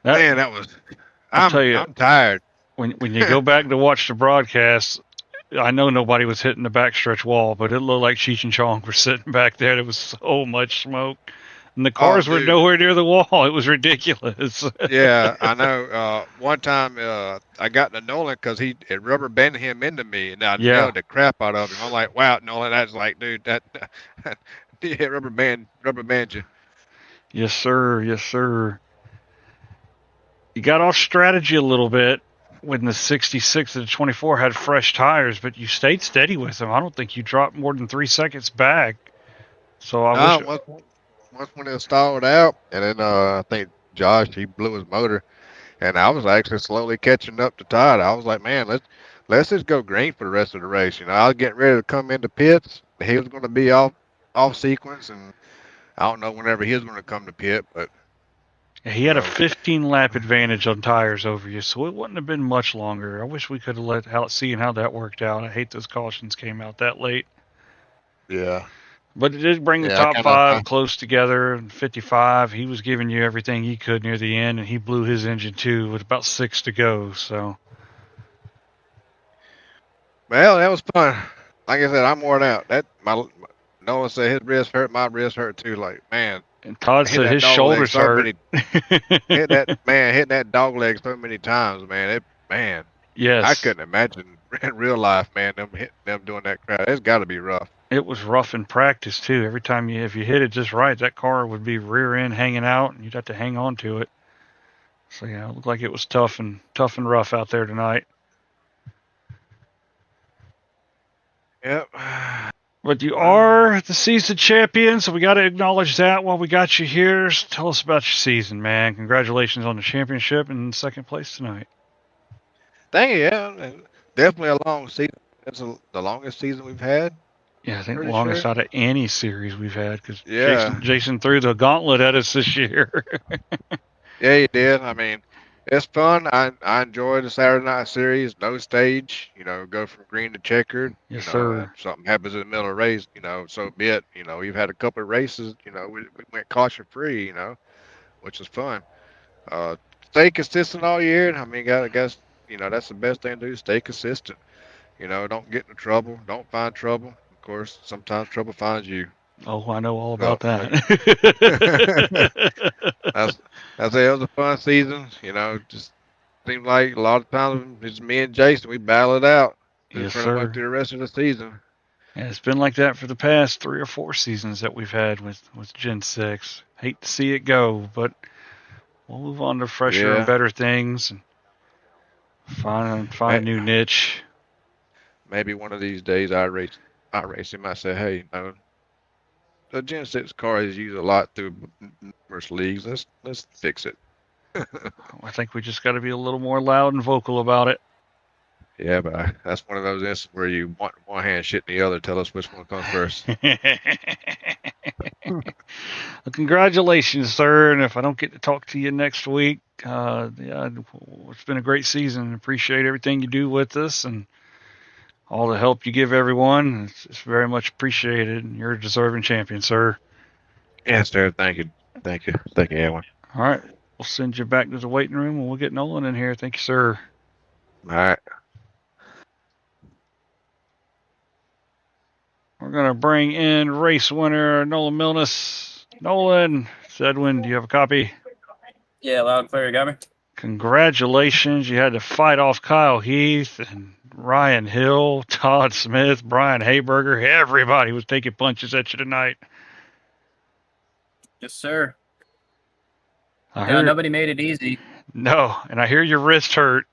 I'm tired. When you go back to watch the broadcast, I know nobody was hitting the backstretch wall, but it looked like Cheech and Chong were sitting back there. There was so much smoke. And the cars were nowhere near the wall. It was ridiculous. Yeah, I know. One time I got to Nolan because he rubber banded him into me, and I nailed the crap out of him. I'm like, wow, Nolan, that's like, dude, that rubber band you. Yes, sir. Yes, sir. You got off strategy a little bit when the 66 and the 24 had fresh tires, but you stayed steady with them. I don't think you dropped more than 3 seconds back. So Once when it stalled out, and then I think Josh, he blew his motor, and I was actually slowly catching up to Todd. I was like, man, let's just go green for the rest of the race. I was getting ready to come into pits. He was going to be off sequence, and I don't know whenever he was going to come to pit, but he had a 15 lap advantage on tires over you, so it wouldn't have been much longer. I wish we could have seen how that worked out. I hate those cautions came out that late. Yeah. But it did bring the top five close together. In 55, he was giving you everything he could near the end, and he blew his engine too with about 6 to go. So, well, that was fun. Like I said, I'm worn out. Nolan said his wrist hurt, my wrist hurt too. Like, man. And Todd said his shoulders hurt. Hitting that dog leg so many times, man. Yes. I couldn't imagine in real life, man, them doing that crap. It's got to be rough. It was rough in practice too. Every time if you hit it just right, that car would be rear end hanging out, and you'd have to hang on to it. So yeah, it looked like it was tough and rough out there tonight. Yep. But you are the season champion, so we got to acknowledge that while we got you here. Tell us about your season, man. Congratulations on the championship and second place tonight. Thank you. Yeah, and definitely a long season. It's the longest season we've had. Yeah, I think the Pretty longest sure. out of any series we've had, because Yeah. Jason threw the gauntlet at us this year. Yeah, you did. I mean, it's fun. I enjoy the Saturday night series. No stage. Go from green to checkered. Yes, sir. If something happens in the middle of the race, so be it. We've had a couple of races. We went caution free. Which is fun. Stay consistent all year. I mean, I guess that's the best thing to do. Stay consistent. Don't get into trouble. Don't find trouble. Of course, sometimes trouble finds you. Oh, I know all about that. It was a fun season. Just seems like a lot of times it's me and Jason. We battle it out. Yes, pretty much sir. through the rest of the season. Yeah, it's been like that for the past 3 or 4 seasons that we've had with Gen 6. Hate to see it go, but we'll move on to fresher and better things and find a new niche. Maybe one of these days I race him. I say, hey, the Gen 6 car is used a lot through numerous leagues. Let's fix it. I think we just got to be a little more loud and vocal about it. Yeah, but that's one of those instances where you want one hand shit in the other. Tell us which one comes first. Well, congratulations, sir. And if I don't get to talk to you next week, it's been a great season. Appreciate everything you do with us and all the help you give everyone. It's very much appreciated. You're a deserving champion, sir. Yes, sir. Thank you, Edwin. All right. We'll send you back to the waiting room and we'll get Nolan in here. Thank you, sir. All right. We're going to bring in race winner Nolan Milnes. Nolan, Edwin, do you have a copy? Yeah, loud and clear. You got me? Congratulations. You had to fight off Kyle Heath and Ryan Hill, Todd Smith, Brian Hayberger. Everybody was taking punches at you tonight. Yes, sir. Nobody made it easy. No, and I hear your wrist hurt.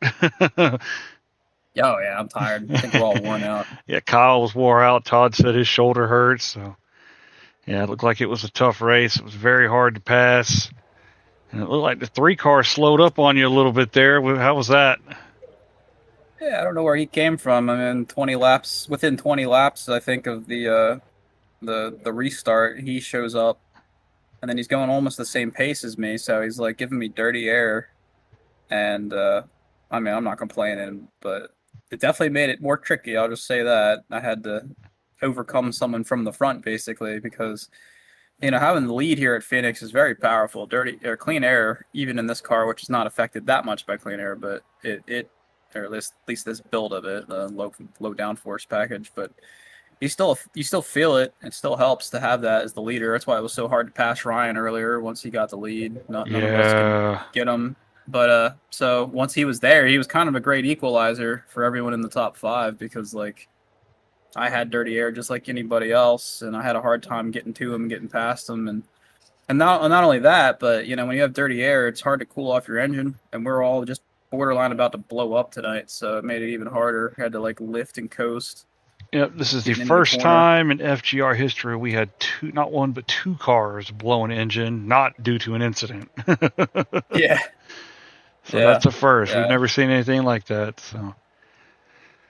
Oh, yeah, I'm tired. I think we're all worn out. Yeah, Kyle was wore out. Todd said his shoulder hurts. So, yeah, it looked like it was a tough race. It was very hard to pass. And it looked like the 3 car slowed up on you a little bit there. How was that? Yeah, I don't know where he came from. I mean, within 20 laps, I think, of the restart, he shows up. And then he's going almost the same pace as me. So he's like giving me dirty air. And, I mean, I'm not complaining, but it definitely made it more tricky. I'll just say that. I had to overcome someone from the front, basically, because, having the lead here at Phoenix is very powerful. Clean air, even in this car, which is not affected that much by clean air, but or at least this build of it, the low downforce package, but you still feel it. It still helps to have that as the leader. That's why it was so hard to pass Ryan earlier once he got the lead. None of us could get him. But so once he was there, he was kind of a great equalizer for everyone in the top 5 because I had dirty air just like anybody else, and I had a hard time getting to him and getting past him, and not only that, but when you have dirty air, it's hard to cool off your engine, and we're all just borderline about to blow up tonight, so it made it even harder. Had to lift and coast. Yep, this is the first time in FGR history we had not one but 2 cars blow an engine, not due to an incident. Yeah. So that's a first. We've never seen anything like that. So.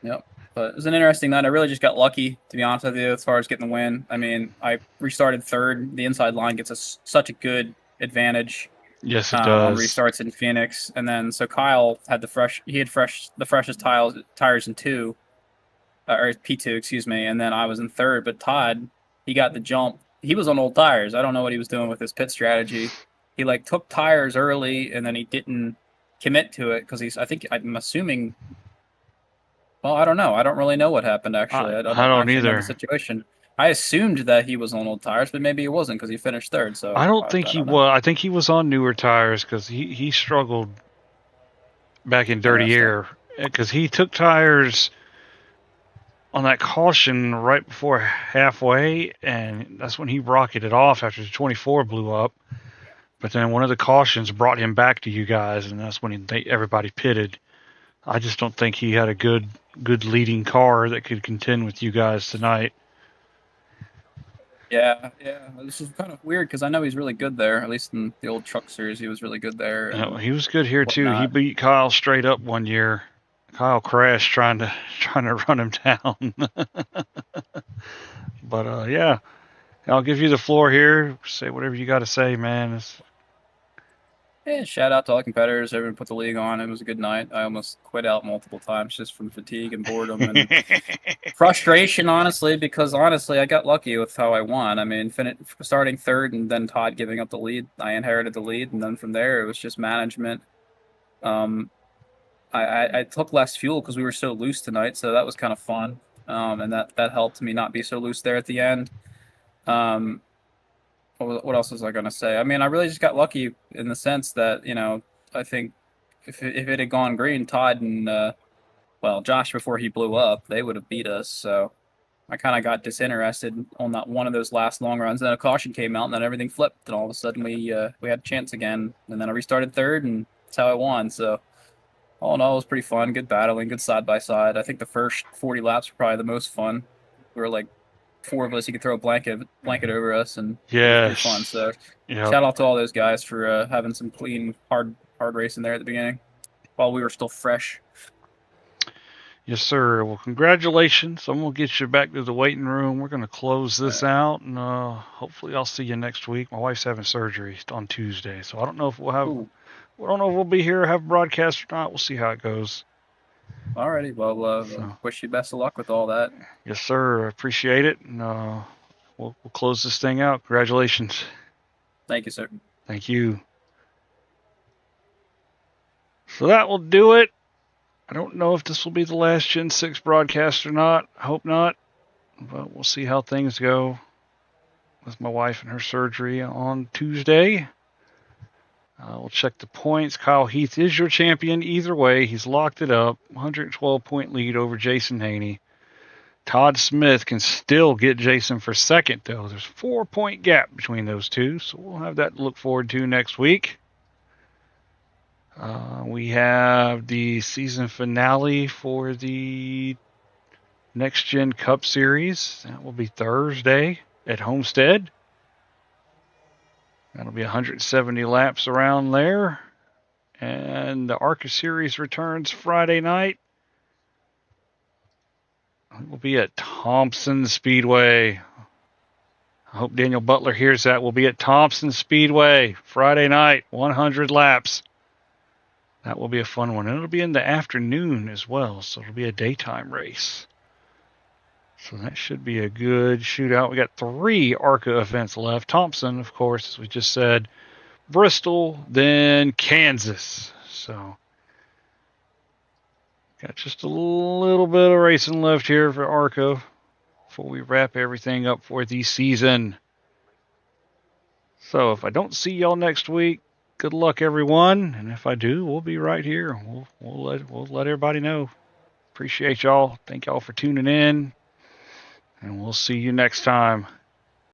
Yep. But it was an interesting night. I really just got lucky, to be honest with you, as far as getting the win. I mean, I restarted third. The inside line gets us such a good advantage. Yes, it does. On restarts in Phoenix, and then so Kyle had the freshest tires in 2, or P2, excuse me, and then I was in third. But Todd, he got the jump. He was on old tires. I don't know what he was doing with his pit strategy. He took tires early, and then he didn't commit to it because I'm assuming. Well, I don't know. I don't really know what happened actually. I don't either. Know the situation. I assumed that he was on old tires, but maybe he wasn't because he finished third. So I don't think he was. I think he was on newer tires because he struggled back in dirty air because he took tires on that caution right before halfway, and that's when he rocketed off after the 24 blew up. But then one of the cautions brought him back to you guys, and that's when everybody pitted. I just don't think he had a good leading car that could contend with you guys tonight. Yeah. This is kind of weird because I know he's really good there. At least in the old truck series, he was really good there. And He was good here too. He beat Kyle straight up one year. Kyle crashed trying to run him down. But yeah, I'll give you the floor here. Say whatever you got to say, man. Yeah, shout out to all the competitors. Everyone put the league on. It was a good night. I almost quit out multiple times just from fatigue and boredom and frustration, honestly, because honestly, I got lucky with how I won. I mean, starting third and then Todd giving up the lead. I inherited the lead, and then from there, it was just management. I took less fuel because we were so loose tonight, so that was kind of fun. And that helped me not be so loose there at the end. What else was I going to say? I mean, I really just got lucky in the sense that, I think if it had gone green, Todd and, Josh, before he blew up, they would have beat us. So I kind of got disinterested on that one of those last long runs. Then a caution came out, and then everything flipped, and all of a sudden we had a chance again. And then I restarted third, and that's how I won. So all in all, it was pretty fun. Good battling, good side by side. I think the first 40 laps were probably the most fun. We were like 4 of us, you could throw a blanket over us, and it was pretty fun. So shout out to all those guys for having some clean, hard racing there at the beginning while we were still fresh. Yes, sir. Well, congratulations. I'm going to get you back to the waiting room. We're going to close this out, and hopefully I'll see you next week. My wife's having surgery on Tuesday, so I don't know if we'll have... Ooh. I don't know if we'll be here or have a broadcast or not. We'll see how it goes. Alrighty. Well, wish you best of luck with all that. Yes, sir. I appreciate it. And we'll close this thing out. Congratulations. Thank you, sir. Thank you. So that will do it. I don't know if this will be the last Gen 6 broadcast or not. I hope not. But we'll see how things go with my wife and her surgery on Tuesday. We'll check the points. Kyle Heath is your champion either way. He's locked it up. 112-point lead over Jason Haney. Todd Smith can still get Jason for second, though. There's a 4-point gap between those two, so we'll have that to look forward to next week. We have the season finale for the Next Gen Cup Series. That will be Thursday at Homestead. That'll be 170 laps around there. And the ARCA Series returns Friday night. We'll be at Thompson Speedway. I hope Daniel Butler hears that. We'll be at Thompson Speedway Friday night, 100 laps. That will be a fun one. And it'll be in the afternoon as well, so it'll be a daytime race. So that should be a good shootout. We got 3 ARCA events left. Thompson, of course, as we just said. Bristol, then Kansas. So got just a little bit of racing left here for ARCA before we wrap everything up for the season. So if I don't see y'all next week, good luck, everyone. And if I do, we'll be right here. We'll let everybody know. Appreciate y'all. Thank y'all for tuning in. And we'll see you next time.